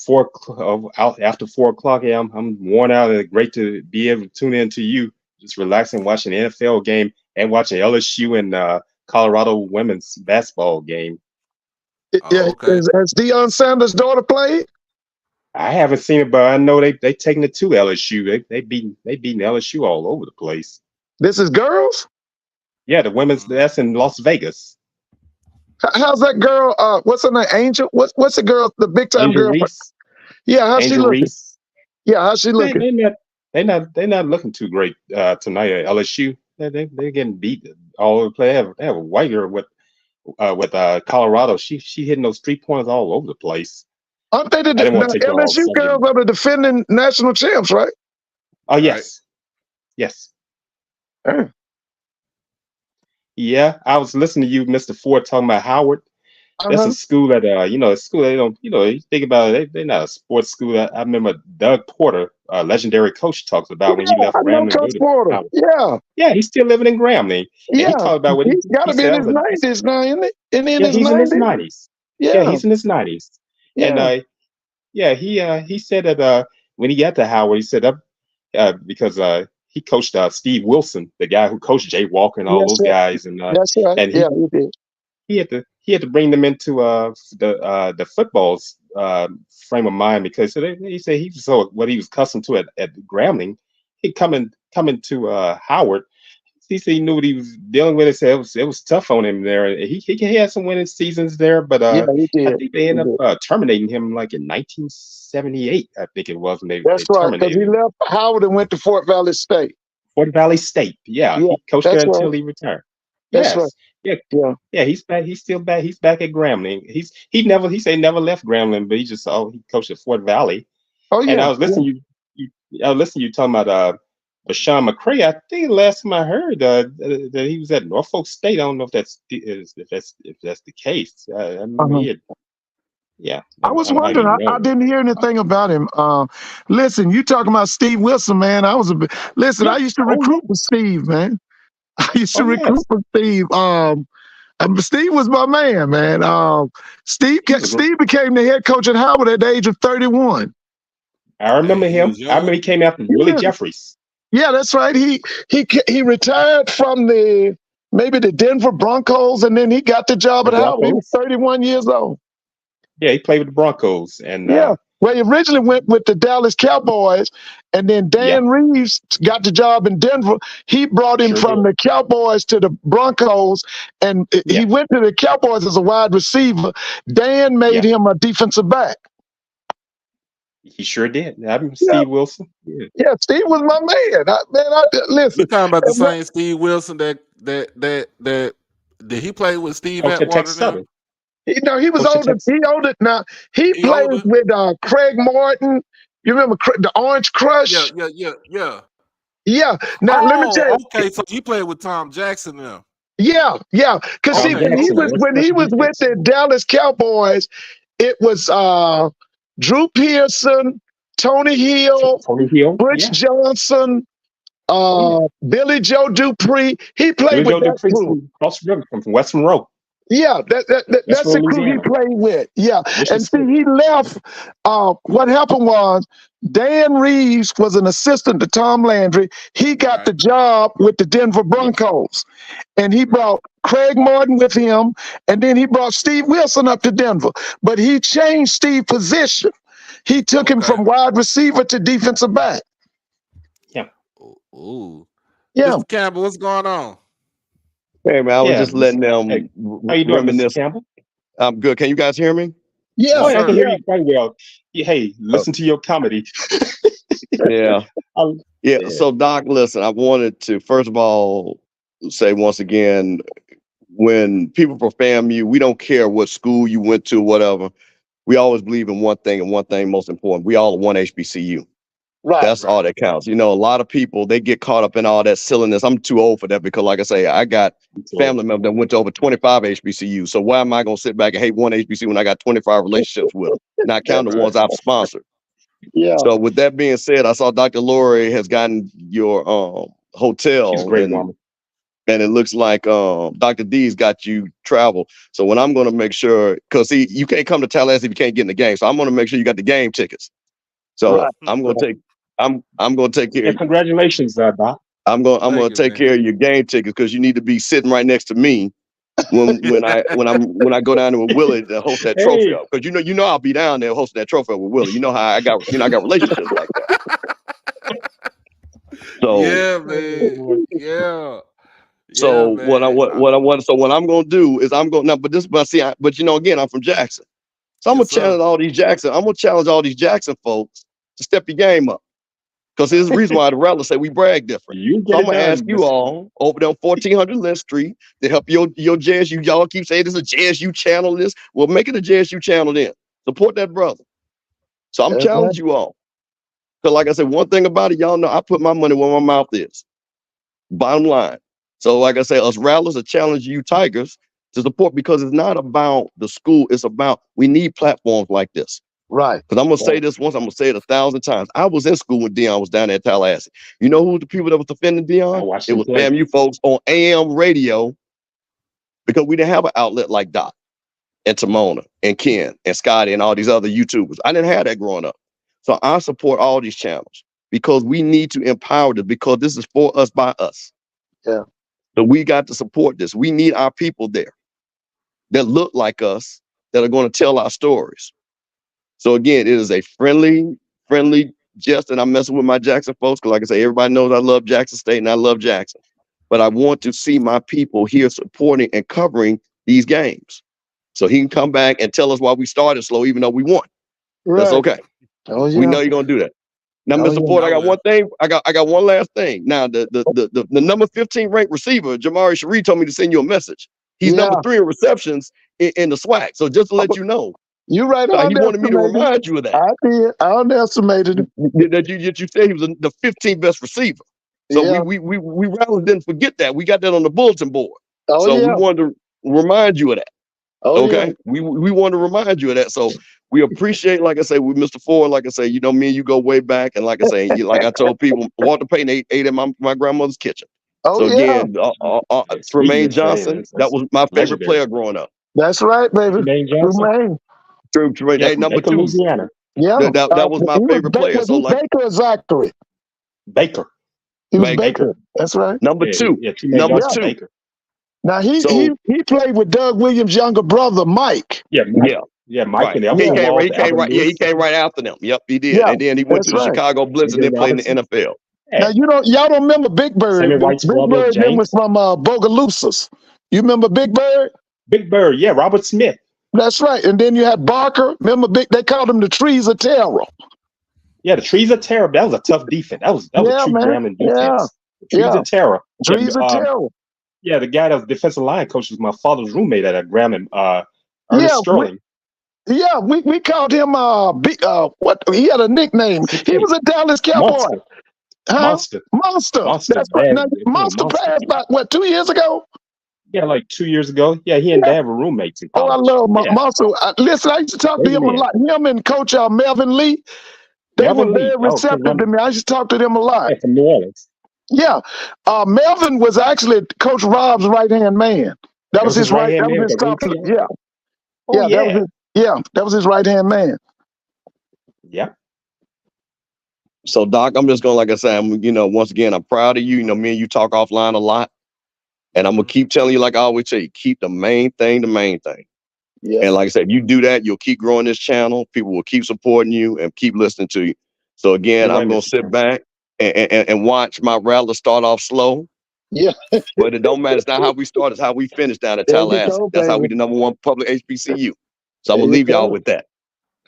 4 out after 4 o'clock. Yeah, I'm worn out. It's great to be able to tune in to you, just relaxing, watching an NFL game and watching LSU and Colorado women's basketball game. Yeah, Okay. has Deion Sanders' daughter played? I haven't seen it, but I know they taking it to LSU. They beating LSU all over the place. This is girls? Yeah, the women's, that's in Las Vegas. How's that girl? What's her name? Angel? What's the girl? The big time Angel girl? Reese. Yeah, how's she Angel looking? Reese. Yeah, how's she looking? They're not looking too great tonight at LSU. They're getting beat all over the play. They have a white girl with Colorado. She hitting those 3-pointers all over the place. Aren't they I didn't want to take her off LSU girls are the defending national champs, right? Oh yes, yes. Yeah, I was listening to you, Mr. Ford, talking about Howard. That's a school that a school they don't, you think about it, they're not a sports school. I remember Doug Porter, legendary coach, talks about when he left Grambling. Coach Porter. Yeah, he's still living in Grambling. Yeah, and he talked about what he's got to be in his 90s now, isn't it? He's in his 90s. Yeah, he's in his 90s. Yeah. And he said that when he got to Howard, he said because he coached Steve Wilson, the guy who coached Jay Walker and all those guys, and that's right. And he did. He had to bring them into the football's frame of mind, because he said he was so what he was accustomed to at Grambling. He coming to Howard. He said he knew what he was dealing with. He said it was tough on him there. He had some winning seasons there, but he did. I think they ended up terminating him like in 1978. I think it was. That's right, because he left Howard and went to Fort Valley State. Fort Valley State. Yeah, he coached there until he retired. That's right. Yeah. He's back. He's still back. He's back at Grambling. He never left Grambling, but he coached at Fort Valley. Oh yeah. And I was listening to you talking about Bashawn McCray. I think last time I heard that he was at Norfolk State. I don't know if that's the case. Yeah. I was wondering. I didn't hear anything about him. Listen, you talking about Steve Wilson, man? I used to recruit for Steve, man. I used to recruit for Steve. Steve was my man. Steve became the head coach at Howard at the age of 31. I remember him. I remember he came after Willie Jeffries. Yeah, that's right. He retired from maybe the Denver Broncos, and then he got the job at Howard. He was 31 years old. Yeah, he played with the Broncos, and well, he originally went with the Dallas Cowboys, and then Dan Reeves got the job in Denver. He brought him from the Cowboys to the Broncos, and he went to the Cowboys as a wide receiver. Dan made him a defensive back. He sure did. I'm Steve Wilson. Yeah, Steve was my man. Listen. You talking about the same Steve Wilson that did he play with Steve Atwater? He was older. He older now. He played with Craig Martin. You remember the Orange Crush? Yeah. Yeah. Now let me tell you. Okay, so he played with Tom Jackson now. Yeah. Because when he was with the Dallas Cowboys, it was Drew Pearson, Tony Hill, Butch Johnson, Billy Joe Dupree. He played with that group. Across the river from West Monroe. Yeah, that's the crew he played with. Yeah, and see, he left. What happened was Dan Reeves was an assistant to Tom Landry. He got the job with the Denver Broncos, and he brought Craig Martin with him, and then he brought Steve Wilson up to Denver. But he changed Steve's position. He took him from wide receiver to defensive back. Yeah. Ooh. Yeah. Mr. Campbell, what's going on? Hey man, I was just letting them how you doing, Mr. Campbell? I'm good. Can you guys hear me? Yeah, I can hear you quite well. Hey, listen to your comedy. Yeah. So Doc, listen, I wanted to first of all say once again, when people from FAMU, we don't care what school you went to, whatever. We always believe in one thing, and one thing most important. We all are one HBCU. Right. That's all that counts. You know, a lot of people, they get caught up in all that silliness. I'm too old for that because, like I say, I got family members that went to over 25 HBCUs. So why am I going to sit back and hate one HBCU when I got 25 relationships with them? Not counting the ones I've sponsored. Yeah. So with that being said, I saw Dr. Lori has gotten your hotel. She's a great woman. And it looks like Dr. D's got you travel. So when I'm going to make sure, because see, you can't come to Tallahassee if you can't get in the game. So I'm going to make sure you got the game tickets. So I'm going to take. I'm going to take care. Congratulations, Doc. I'm going to take care of your game tickets because you need to be sitting right next to me when I go down there with Willie to host that trophy up. Because you know I'll be down there hosting that trophy up with Willie. You know how I got relationships like that. So yeah, man. Yeah. So what I'm going to do is I'm going now, but you know, again, I'm from Jackson, so I'm going to challenge all these Jackson. I'm going to challenge all these Jackson folks to step your game up. Because there's a reason why the Rattlers say we brag different. So I'm going to ask you all over there on 1400 Lynn Street to help your JSU. Y'all keep saying this is a JSU channel. Well, make it a JSU channel then. Support that brother. So I'm challenging you all. Because like I said, one thing about it, y'all know I put my money where my mouth is. Bottom line. So like I say, us Rattlers are challenging you Tigers to support because it's not about the school. It's about we need platforms like this. Right. Because I'm going to say this once, I'm going to say it 1,000 times. I was in school when Deion was down there at Tallahassee. You know who the people that was defending Deion? It was FAMU folks on AM radio because we didn't have an outlet like Doc and Timona and Ken and Scotty and all these other YouTubers. I didn't have that growing up. So I support all these channels because we need to empower them because this is for us by us. Yeah. So we got to support this. We need our people there that look like us that are going to tell our stories. So again, it is a friendly jest, and I'm messing with my Jackson folks because, like I say, everybody knows I love Jackson State and I love Jackson. But I want to see my people here supporting and covering these games, so he can come back and tell us why we started slow, even though we won. Right. That's okay. Oh, yeah. We know you're gonna do that. Now, Mr. Ford, I got one thing. I got one last thing. Now, the number 15 ranked receiver, Jamari Sharee, told me to send you a message. He's number 3 in receptions in the SWAC. So just to let you know. You're right. He wanted me to remind you of that. I did. I underestimated that you said he was the 15th best receiver. So we rather didn't forget that. We got that on the bulletin board. We wanted to remind you of that. Okay. We want to remind you of that. So we appreciate, like I say, with Mr. Ford, like I say, you know, me and you go way back. And like I say, like I told people, Walter Payton ate in my grandmother's kitchen. Again, Tremaine Johnson, that was my favorite player growing up. That's right, baby. Tremaine Johnson. True. Hey, number 2. Louisiana. Yeah. That was my favorite player. So like Baker or Zachary? Baker. He was Baker. That's right. Number 2. Number 2. Baker. Now he played with Doug Williams' younger brother, Mike. Yeah. Mike. Right. And he came right after them. Yep, he did. Yeah, and then he went to the Chicago Blitz and then played in the NFL. Now y'all don't remember Big Bird. Big Bird then was from Bogalusa. You remember Big Bird? Big Bird, yeah, Robert Smith. That's right. And then you had Barker. Remember they called him the Trees of Terror. Yeah, the Trees of Terror. That was a tough defense. That was a true Grambling defense. The Trees of Terror. Trees of Terror. Yeah, the guy that was defensive line coach was my father's roommate at Grambling, Ernest Sterling. We called him what he had a nickname. He was a Dallas Cowboy. Monster. That's right. Now, Monster passed about 2 years ago? Yeah, like 2 years ago. Yeah, he and Dad were roommates in college. Oh, I love Monster. Listen, I used to talk to him a lot. Him and Coach Melvin Lee, they were very receptive to me. I used to talk to them a lot. From New Orleans. Yeah. Melvin was actually Coach Rob's right-hand man. That was his right. That man. was his top. Yeah, Oh, yeah. That was his, that was his right hand man. Yeah. So Doc, I'm just gonna, like I said, once again, I'm proud of you. You know, me and you talk offline a lot, and I'm gonna keep telling you, like I always say, keep the main thing the main thing. Yeah. And like I said, if you do that, you'll keep growing this channel. People will keep supporting you and keep listening to you. So again, I'm gonna sit back and watch my Rattler start off slow. Yeah. But it don't matter. It's not how we start, it's how we finish down at Tallahassee. That's how we the #1 public HBCU. So I'm gonna leave y'all with that.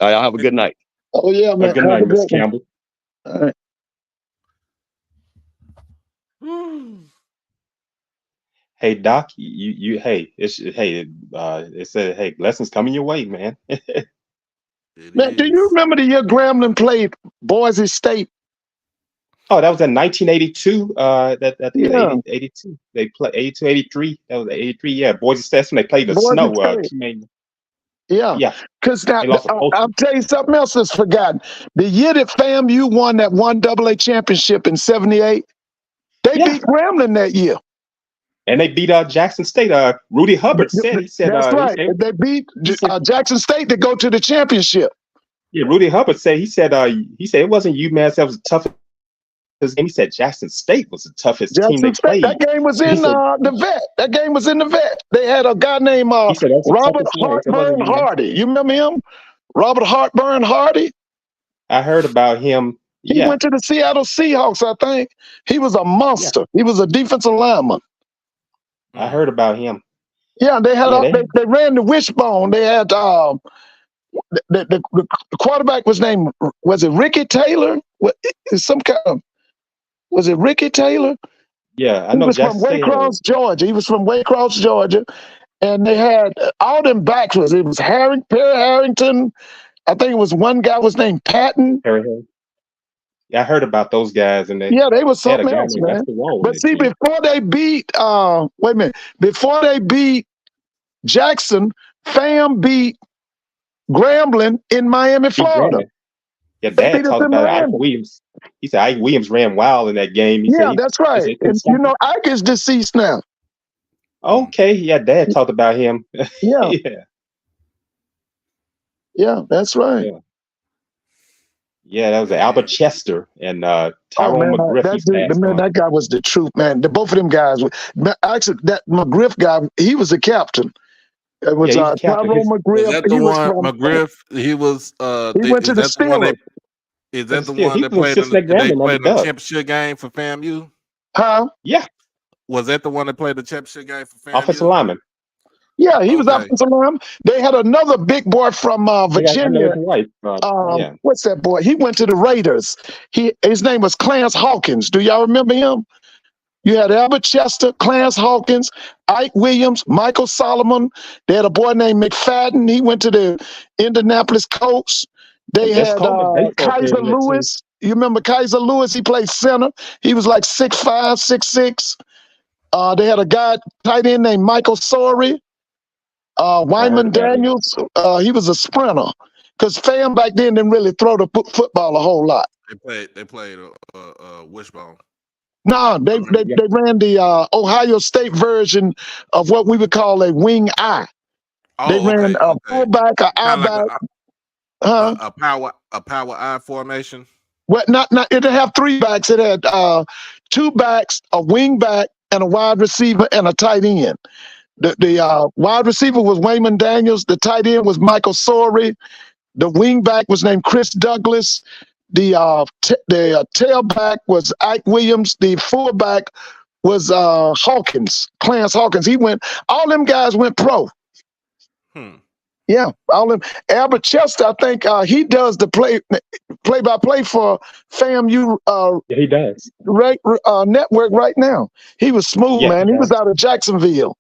All right, y'all have a good night. Oh yeah, man. Good night, Mr. Campbell. All right. Hey Doc, it said, hey, blessings coming your way, man. Man, do you remember the year Grambling played Boise State? Oh, that was in 1982. That 82. They played 82, 83. That was 83. Yeah, Boise State when they played the Boise snow. Yeah. Because I'll tell you something else that's forgotten. The year that FAMU won that 1AA championship in '78, they beat Grambling that year. And they beat Jackson State. Rudy Hubbard said, that's right. They beat Jackson State to go to the championship. Yeah, Rudy Hubbard said he said it wasn't UMass that was the toughest game. He said Jackson State was the toughest team they played. That game was in the vet. That game was in the vet. They had a guy named Robert Hartburn Hardy. You remember him? Robert Hartburn Hardy? I heard about him. He went to the Seattle Seahawks, I think. He was a monster. Yeah. He was a defensive lineman. I heard about him. Yeah, they had they ran the wishbone. They had the quarterback was it Ricky Taylor? Was it Ricky Taylor? Yeah, I know. He was from Waycross, Georgia. He was from Waycross, Georgia, and they had all them backs. It was Perry Harrington. I think it was one guy was named Patton. Yeah, I heard about those guys, and they were something else, man. But see, before they beat before they beat Jackson, FAM beat Grambling in Miami, Florida. Yeah, Dad talked about Ike Williams. He said Ike Williams ran wild in that game. That's right. And, Ike is deceased now. Okay, yeah, Dad talked about him. Yeah. Yeah, that's right. Yeah, that was Albert Chester and Tyrone McGriff. That guy was the truth, man. Both of them guys. Actually, that McGriff guy, he was the captain. It was Tyrone McGriff. Is that the one? McGriff. He was. He went to the Steelers. Is that the one that played in the championship game for FAMU? Huh? Yeah. Was that the one that played the championship game for FAMU? Offensive lineman. Yeah, he was offensive lineman. They had another big boy from Virginia. What's that boy? He went to the Raiders. His name was Clarence Hawkins. Do y'all remember him? You had Albert Chester, Clarence Hawkins, Ike Williams, Michael Solomon. They had a boy named McFadden. He went to the Indianapolis Colts. They had Kaiser Lewis. You remember Kaiser Lewis? He played center. He was like 6'5", 6'6". They had a guy tight end named Michael Sorey. Wyman Daniels, he was a sprinter. Because FAM back then didn't really throw the football a whole lot. They played wishbone. No, they ran the Ohio State version of what we would call a wing eye. They ran a fullback, a I back, a power I formation. Well, not it didn't have three backs. It had two backs, a wing back, and a wide receiver and a tight end. The wide receiver was Wayman Daniels. The tight end was Michael Sorey. The wing back was named Chris Douglas. The tailback was Ike Williams. The fullback was Hawkins, Clarence Hawkins. All them guys went pro. Yeah, all them. Albert Chester, I think he does the play-by-play for FAMU. He does. Network right now. He was smooth, man. He was out of Jacksonville.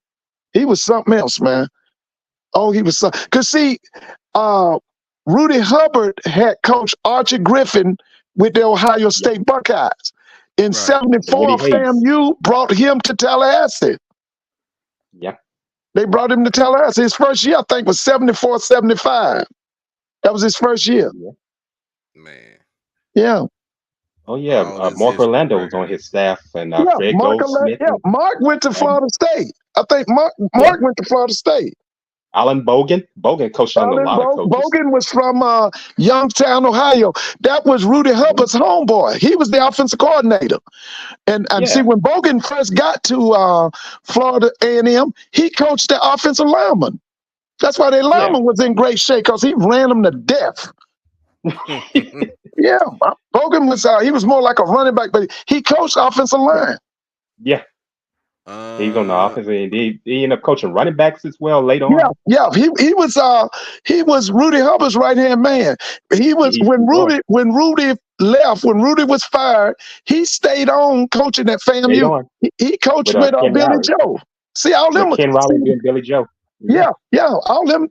He was something else, man. Oh, he was something. Because see, Rudy Hubbard had coached Archie Griffin with the Ohio State Buckeyes. In '74, FAMU brought him to Tallahassee. Yeah. They brought him to Tallahassee. His first year, I think, was '74, '75. That was his first year. Man. Yeah. Oh, yeah. Mark Orlando was on his staff. And Fred Goldsmith. Mark went to Florida State. I think Mark went to Florida State. Alan Bogan coached under a lot of coaches. Bogan was from Youngstown, Ohio. That was Rudy Hubbard's homeboy. He was the offensive coordinator. And see, when Bogan first got to Florida A&M, he coached the offensive lineman. That's why their lineman was in great shape, because he ran them to death. Yeah, Bogan was he was more like a running back, but he coached offensive line. Yeah. He's on the offense, and he ended up coaching running backs as well later on. Yeah, he was Rudy Hubbard's right hand man. He was when Rudy left, when Rudy was fired, he stayed on coaching at FAMU. He coached with Billy Joe. See, all them Ken Riley and Billy Joe. Yeah, all them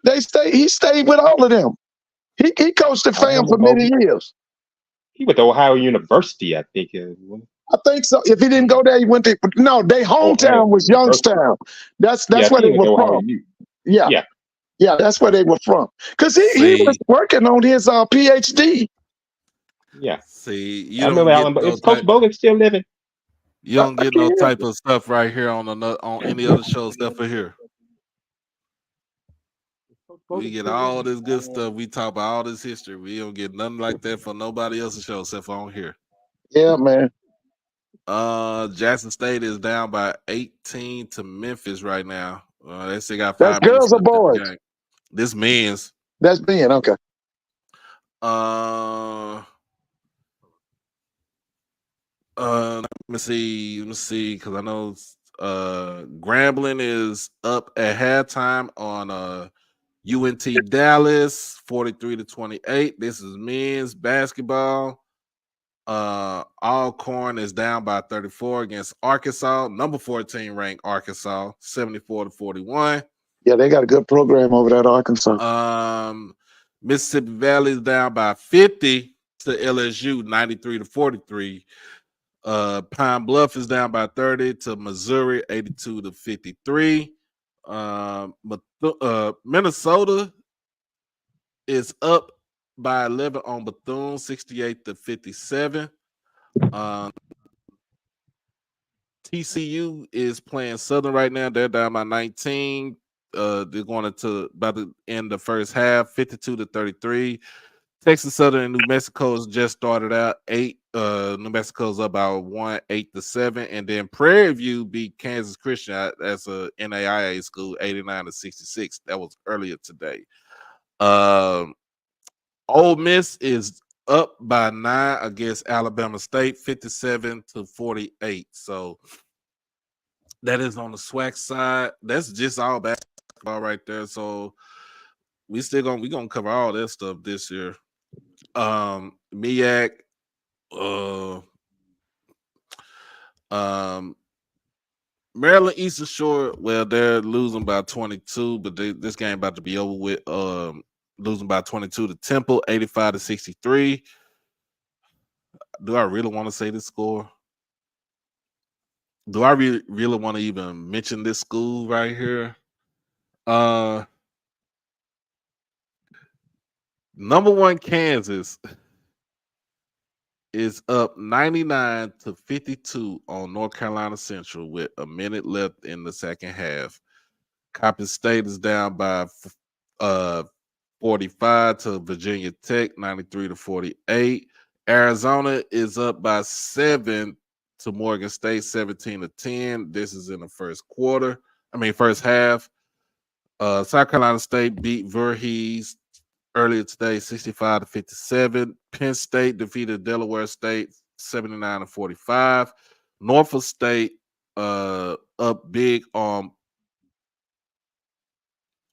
he stayed with all of them. He coached at FAM for many years. He went to Ohio University, I think. I think so. If he didn't go there, he went to their hometown was Youngstown. That's where they were from. Yeah, that's where they were from. Because he was working on his PhD. Yeah. See, I remember Alan. Is Coach Bogan still living? You don't get no type of stuff right here on any other show stuff for here. We get all this good stuff. We talk about all this history. We don't get nothing like that for nobody else's show except for on here. Yeah, man. Jackson State is down by 18 to Memphis right now. They still got 5 minutes. That's girls or boys? This men's. That's men. Okay. Let me see, because I know Grambling is up at halftime on UNT Dallas 43-28. This is men's basketball. Alcorn is down by 34 against Arkansas, number 14 ranked Arkansas, 74-41. Yeah, they got a good program over there at Arkansas. Mississippi Valley is down by 50 to LSU, 93-43. Pine Bluff is down by 30 to Missouri, 82-53. Minnesota is up by 11 on Bethune, 68-57. TCU is playing Southern right now. They're down by 19. They're going into about the end of the first half, 52-33. Texas Southern and New Mexico has just started out 8. New Mexico's up by 1, 8-7, and then Prairie View beat Kansas Christian. That's a NAIA school, 89-66. That was earlier today. Ole Miss is up by 9 against Alabama State, 57-48. So that is on the SWAC side. That's just all basketball right there. So we're gonna cover all that stuff this year. MEAC, Maryland Eastern Shore, well, they're losing by 22, but this game about to be over with. Losing by 22 to Temple, 85-63. Do I really want to say this score? Do I really want to even mention this school right here? Number 1 Kansas is up 99-52 on North Carolina Central with a minute left in the second half. Coppin State is down by 45 to Virginia Tech, 93-48. Arizona is up by 7 to Morgan State, 17-10. This is in the first half. South Carolina State beat Voorhees earlier today, 65-57. Penn State defeated Delaware State, 79-45. Norfolk State up big on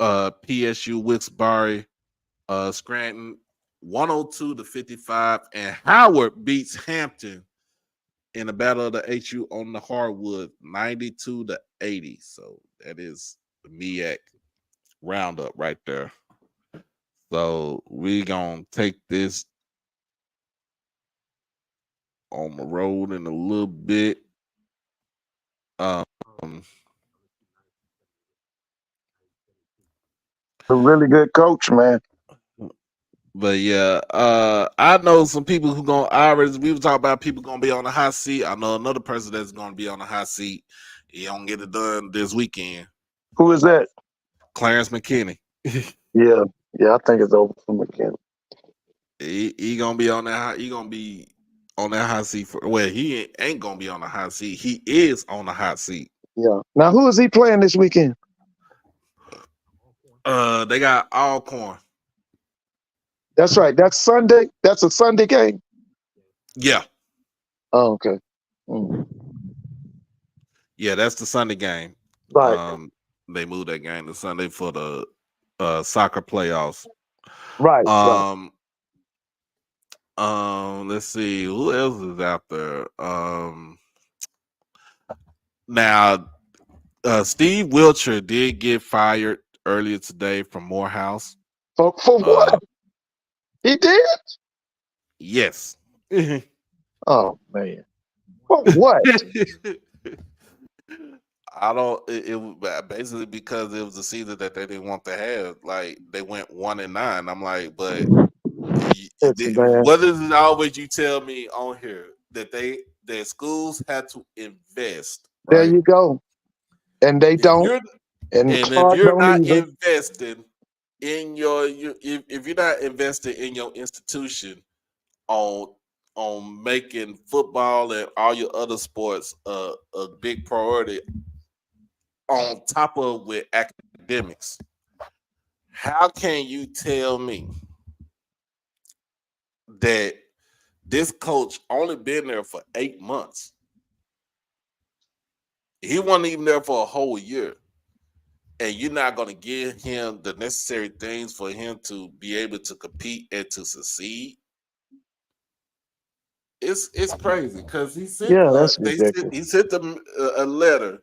PSU Wilkes-Barre, Scranton, 102-55, and Howard beats Hampton in the Battle of the HU on the hardwood, 92-80. So that is the MEAC roundup right there. So we gonna take this on the road in a little bit. A really good coach, man. But yeah, I know some people who we were talking about people gonna be on the hot seat. I know another person that's gonna be on the hot seat, He don't get it done this weekend. Who is that? Clarence McKinney. Yeah, I think it's over for McKinney. He gonna be on that. He gonna be on that hot seat for. Well, he ain't gonna be on the hot seat. He is on the hot seat. Yeah. Now, who is he playing this weekend? They got Alcorn. That's right. That's Sunday. That's a Sunday game. Yeah. Oh, okay. Mm. Yeah, that's the Sunday game. Right. They moved that game to Sunday for the soccer playoffs. Right. Let's see who else is out there. Now, Steve Wiltshire did get fired earlier today from Morehouse. For what? He did? Yes. Oh man. For what? I don't. It was basically because it was a season that they didn't want to have. Like they went 1-9. I'm like, but what is it always you tell me on here that their schools had to invest? Right? There you go. And they don't. And if you're not investing in if you're not investing in your institution on making football and all your other sports a big priority on top of with academics, how can you tell me that this coach only been there for 8 months? He wasn't even there for a whole year. And you're not going to give him the necessary things for him to be able to compete and to succeed. It's crazy because he sent he sent them a letter.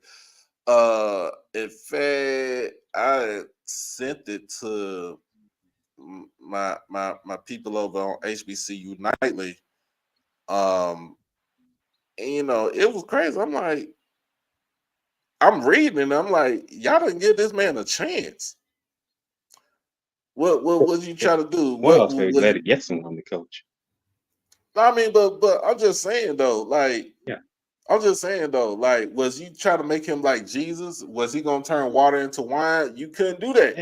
In fact, I sent it to my people over on HBCU Nightly. And, you know, it was crazy. I'm like, I'm reading and I'm like, y'all didn't give this man a chance. What was you trying to do? Well, they're glad to get someone to coach. I mean, but I'm just saying though, like, yeah, I'm just saying though, like, was you trying to make him like Jesus? Was he gonna turn water into wine? You couldn't do that.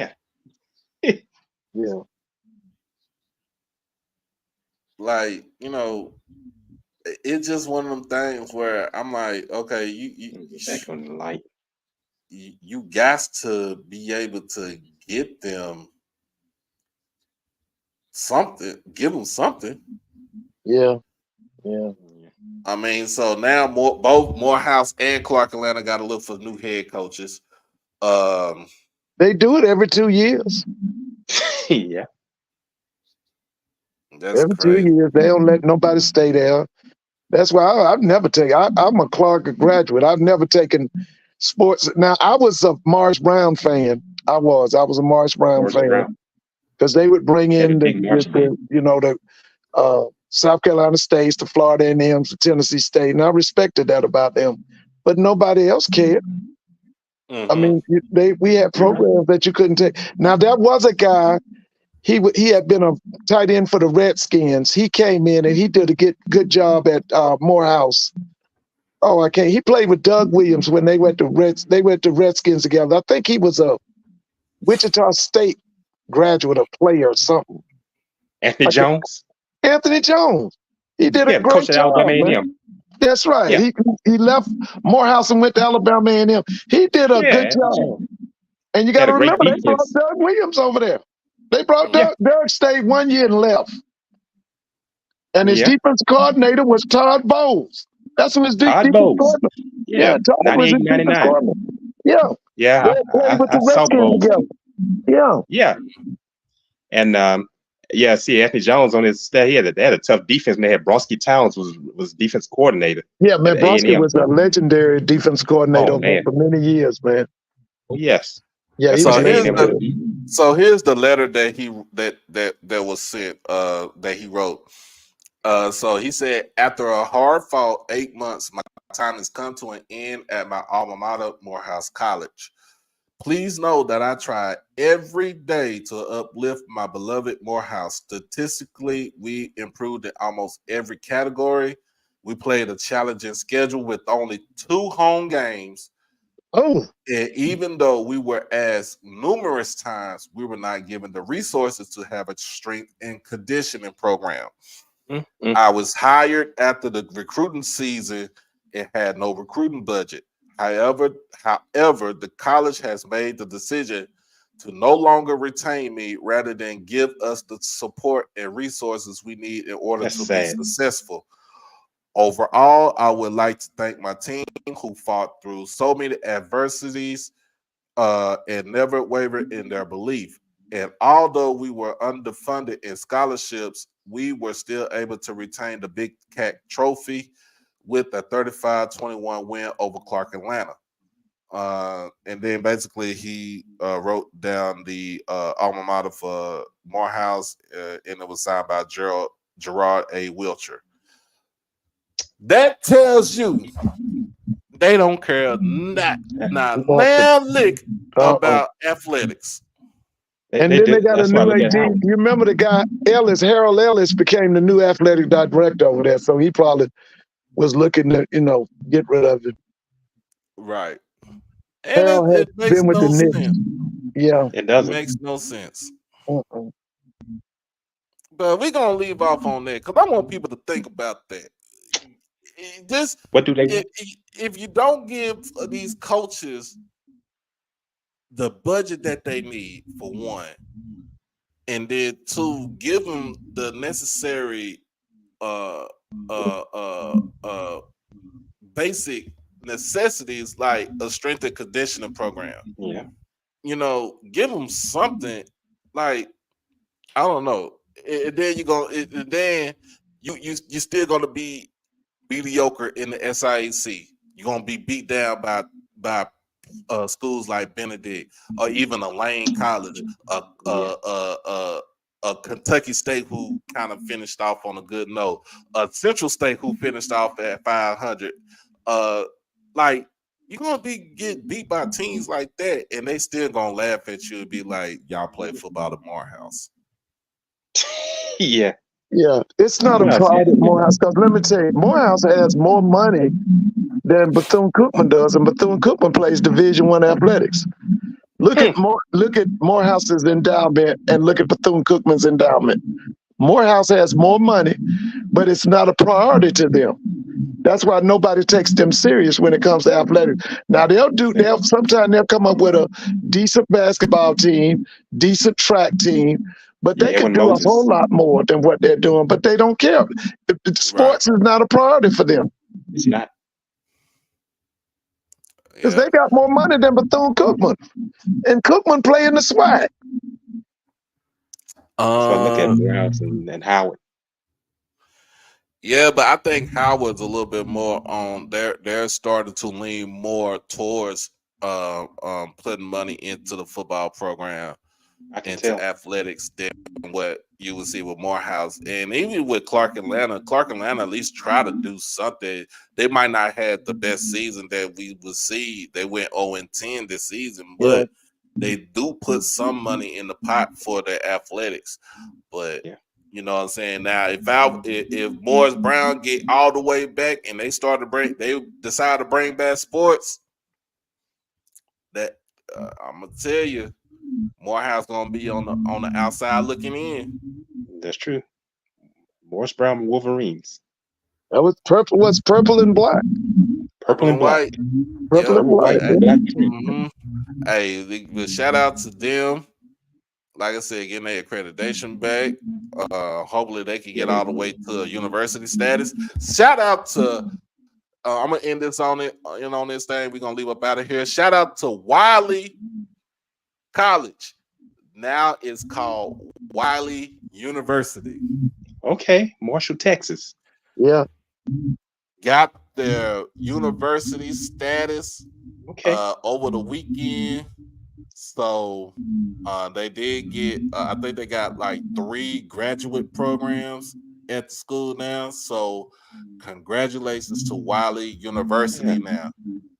Yeah. Yeah. Like, you know, it's just one of them things where I'm like, okay, you back on the light. You got to be able to get them something, give them something. Yeah. I mean, so now both Morehouse and Clark Atlanta got to look for new head coaches. They do it every 2 years. Yeah. That's every crazy. 2 years. They don't let nobody stay there. That's why I've never taken. I'm a Clark graduate. I've never taken sports. Now I was a Morris Brown fan. I was a Morris Brown fan because they would bring in the South Carolina States, the Florida A&Ms, the Tennessee State, and I respected that about them. But nobody else cared. Mm-hmm. I mean, we had programs that you couldn't take. Now there was a guy. He had been a tight end for the Redskins. He came in and he did a good job at Morehouse. Oh, I can't. He played with Doug Williams when they went to Redskins together. I think he was a Wichita State graduate or player or something. Anthony Jones. Anthony Jones. He did a great job. Alabama A&M. That's right. Yeah. He left Morehouse and went to Alabama A&M. He did a good job. And you got to remember, they brought Doug Williams over there. They brought Doug stayed 1 year and left. And his defense coordinator was Todd Bowles. That's who his defense coordinator. Yeah, Todd was his defense coordinator. Yeah. Yeah, they played with the Redskins together. Yeah. And see Anthony Jones on his stat. They had a tough defense. And they had Bronski Towns was defense coordinator. Yeah, man, Bronski was a legendary defense coordinator for many years, man. Oh, yes. Yeah, so here's the letter that he that was sent that he wrote. So he said, after a hard-fought 8 months, my time has come to an end at my alma mater, Morehouse College. Please know that I try every day to uplift my beloved Morehouse. Statistically, we improved in almost every category. We played a challenging schedule with only 2 home games. Oh. And even though we were asked numerous times, we were not given the resources to have a strength and conditioning program. I was hired after the recruiting season and had no recruiting budget. However, the college has made the decision to no longer retain me rather than give us the support and resources we need in order to be successful. Overall, I would like to thank my team who fought through so many adversities and never wavered in their belief. And although we were underfunded in scholarships, we were still able to retain the Big Cat Trophy with a 35-21 win over Clark Atlanta. And then basically he wrote down the alma mater for Morehouse, and it was signed by Gerard A. Wiltshire. That tells you they don't care not lick about athletics. And then they got a new AD. You remember the guy Harold Ellis became the new athletic director over there. So he probably was looking to, get rid of it. Right. And Harold it makes been with no the Knicks. sense. Yeah. It doesn't. It makes no sense. But we're gonna leave off on that because I want people to think about that. What do they? If you don't give these coaches the budget that they need, for one, and then two, give them the necessary basic necessities like a strength and conditioning program. Yeah. Give them something like, I don't know. And then you're still gonna be mediocre in the SIAC. You're gonna be beat down by schools like Benedict or even a Lane College, a Kentucky State who kind of finished off on a good note, a Central State who finished off at 500. Like, you're gonna get beat by teams like that, and they still gonna laugh at you and be like, "Y'all play football at Morehouse." Yeah. Yeah, it's not a problem at Morehouse because let me tell you, Morehouse has more money than Bethune-Cookman does, and Bethune-Cookman plays Division I athletics. Look at Morehouse's endowment and look at Bethune-Cookman's endowment. Morehouse has more money, but it's not a priority to them. That's why nobody takes them serious when it comes to athletics. Now sometimes they'll come up with a decent basketball team, decent track team, but they can do a whole lot more than what they're doing, but they don't care. Sports is not a priority for them. It's not. Because they got more money than Bethune-Cookman. And Cookman play in the SWAC. So look at Morehouse and Howard. Yeah, but I think Howard's a little bit more on. They're starting to lean more towards putting money into the football program, into athletics than what you would see with Morehouse. And even with Clark Atlanta at least try to do something. They might not have the best season that we would see. They went 0-10 this season, but they do put some money in the pot for their athletics. But you know what I'm saying? Now, if Morris Brown get all the way back and they decide to bring back sports, that I'm gonna tell you, Morehouse gonna be on the outside looking in. That's true. Morris Brown Wolverines. That was purple. What's purple and black? Purple and black. Purple and black. Hey, shout out to them. Like I said, getting their accreditation back. Hopefully they can get all the way to university status. Shout out to I'm gonna end this on it. On this thing, we're gonna leave up out of here. Shout out to Wiley College. Now it's called Wiley University. Okay, Marshall, Texas. Yeah. Got their university status over the weekend. So they did get, I think they got like 3 graduate programs at the school now. So congratulations to Wiley University now.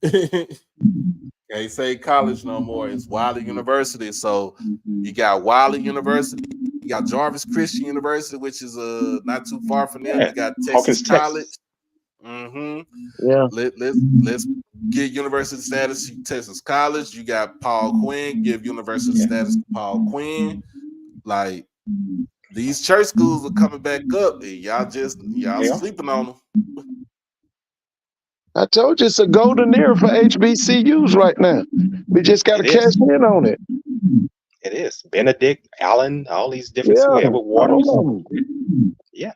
Can't say college no more. It's Wiley University. So you got Wiley University. You got Jarvis Christian University, which is not too far from them. You got Texas College. Yeah. Let's get university status to Texas College. You got Paul Quinn. Give university status to Paul Quinn. Like these church schools are coming back up, and y'all sleeping on them. I told you it's a golden era for HBCUs right now. We just got to cash in on it. It is. Benedict, Allen, all these different schools. Edward Waters. Yeah.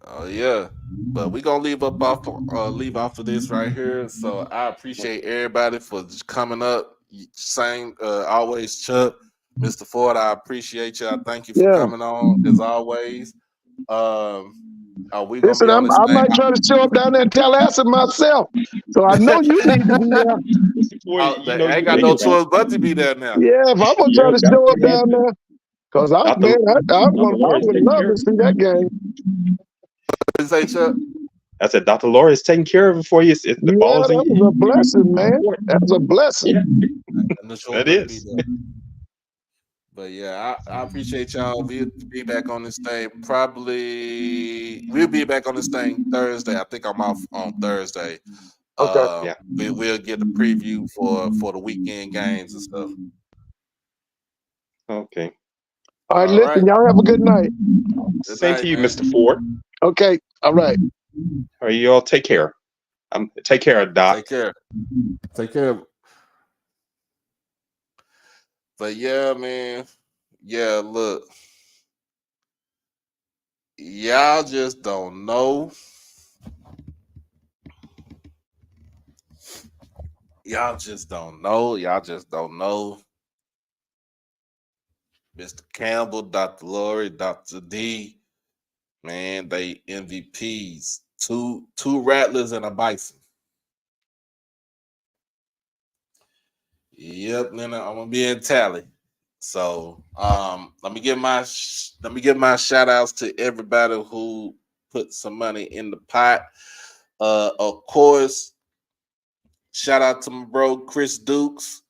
Oh yeah. But we're gonna leave off of this right here. So I appreciate everybody for just coming up. Same always, Chuck. Mr. Ford, I appreciate you. I thank you for coming on as always. Are we gonna be on this I might try to show up down there in Tallahassee myself. So I know you need to be there. I ain't got no choice but to be there now. Yeah, if I'm gonna try to show up down there, because I would love to see that game. What did you say, Chuck? I said, Dr. Laura is taking care of it for you. The ball's that was a blessing, man. That was a blessing. That is. But yeah, I appreciate y'all. We'll be back on this thing. We'll be back on this thing Thursday. I think I'm off on Thursday. Okay. We'll get the preview for the weekend games and stuff. Okay. All right, listen, y'all have a good night. Same to you, man. Mr. Ford. Okay. All right. All right, you all take care. Take care, Doc. Take care. But yeah, man. Yeah, look. Y'all just don't know. Y'all just don't know. Mr. Campbell, Dr. Lori, Dr. D, man, they MVPs. Two Rattlers and a Bison. Yep, then I'm gonna be in tally. So let me give my shout outs to everybody who put some money in the pot. Of course, shout out to my bro Chris Dukes.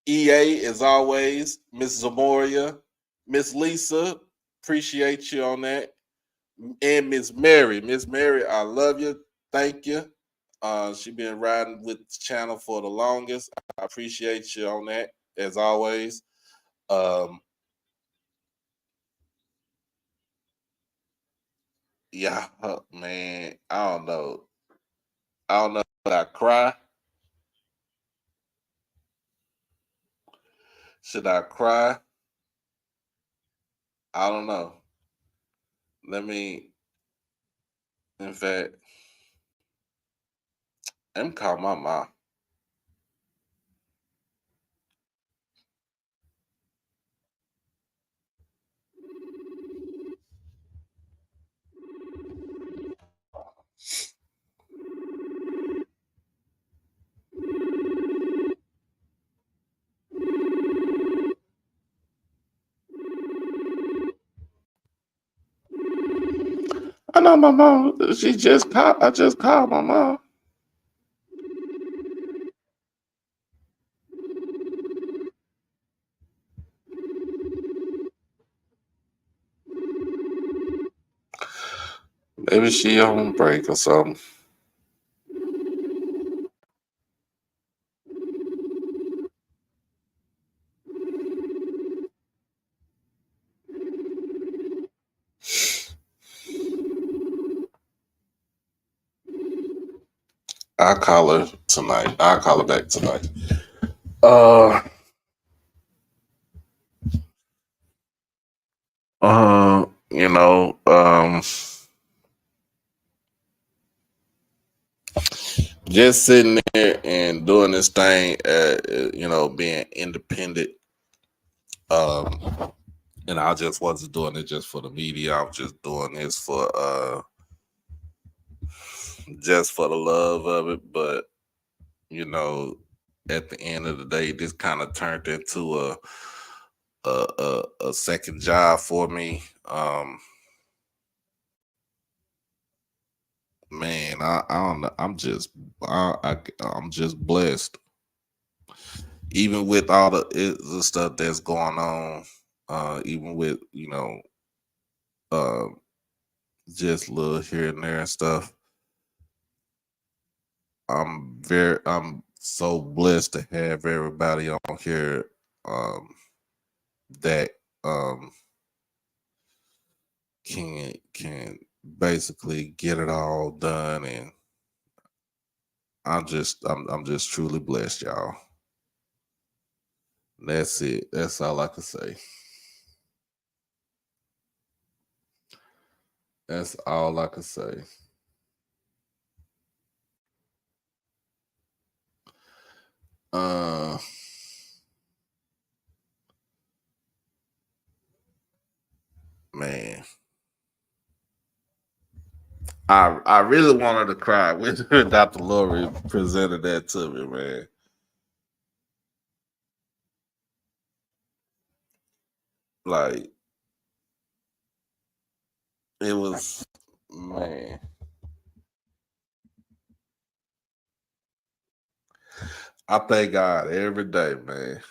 EA as always, Miss Zamoria, Miss Lisa, appreciate you on that. And Miss Mary, I love you. Thank you. She been riding with the channel for the longest. I appreciate you on that as always. Yeah, man. I don't know. Should I cry? Should I cry? I don't know. In fact, let me call my mom. I know my mom. I just called my mom. Maybe she on break or something. I'll call her tonight. I'll call her back tonight. You know, just sitting there and doing this thing, you know, being independent. And I just wasn't doing it just for the media. I was just doing this for just for the love of it. But you know, at the end of the day, this kind of turned into a second job for me. Man, I don't know. I'm just blessed. Even with all the stuff that's going on, even with, you know, just little here and there and stuff. I'm so blessed to have everybody on here that can basically get it all done, and I'm just truly blessed, y'all. That's it. That's all I can say. That's all I can say. Man, I really wanted to cry when Dr. Lori presented that to me, man. Like, it was, man. I thank God every day, man.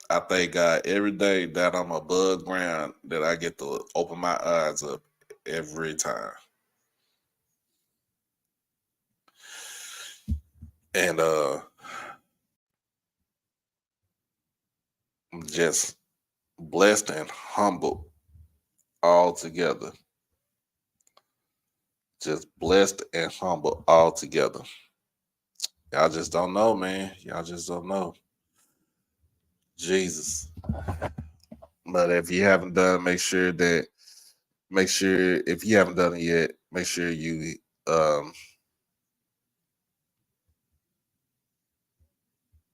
I thank God every day that I'm above ground, that I get to open my eyes up every time. And I'm just blessed and humbled all together. Just blessed and humbled all together. Y'all just don't know, man. Y'all just don't know. Jesus. But if you haven't done, make sure if you haven't done it yet, make sure you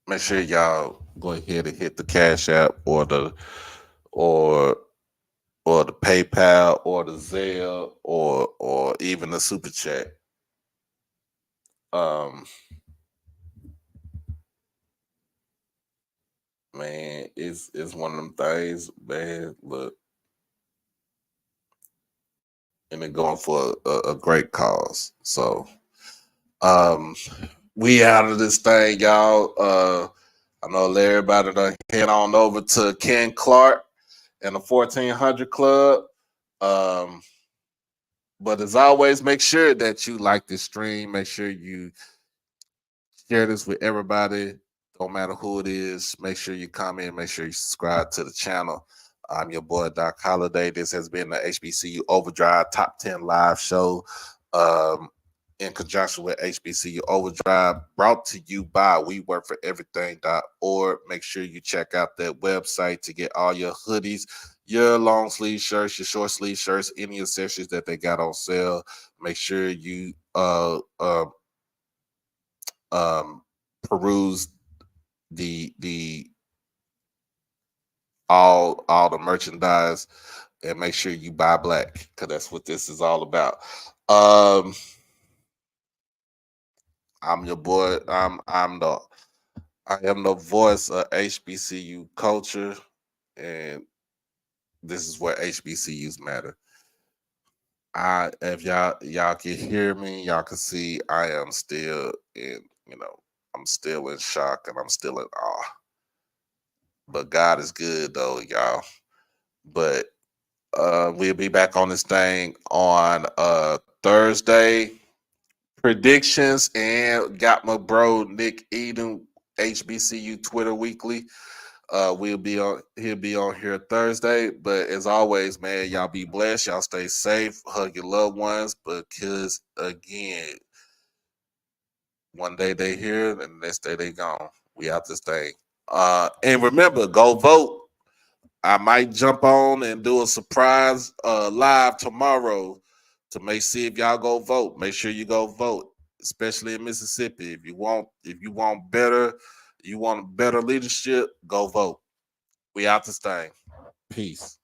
make sure y'all go ahead and hit the Cash App or the PayPal or the Zelle or even the Super Chat. Man, it's one of them things, man. Look, and it going for a great cause. So, we out of this thing, y'all. I know everybody done head on over to Ken Clark and the 1400 Club. But as always, make sure that you like this stream. Make sure you share this with everybody. Don't matter who it is. Make sure you comment. Make sure you subscribe to the channel. I'm your boy, Doc Holliday. This has been the HBCU OverDrive Top 10 Live Show in conjunction with HBCU OverDrive, brought to you by WeWorkForEverything.org. Make sure you check out that website to get all your hoodies, your long sleeve shirts, your short sleeve shirts, any accessories that they got on sale. Make sure you peruse the all the merchandise, and make sure you buy black, because that's what this is all about. I'm your boy. I am the voice of HBCU culture, and this is where HBCUs matter. If y'all can hear me, y'all can see I am still I'm still in shock and I'm still in awe. But God is good though, y'all. But we'll be back on this thing on Thursday. Predictions, and got my bro Nick Eden, HBCU Twitter Weekly. He'll be on here Thursday. But as always, man, y'all be blessed. Y'all stay safe. Hug your loved ones, because again, one day they here, and the next day they gone. We out this thing. And remember, go vote. I might jump on and do a surprise live tomorrow to see if y'all go vote. Make sure you go vote, especially in Mississippi. If you want better leadership, go vote. We out this thing. Peace.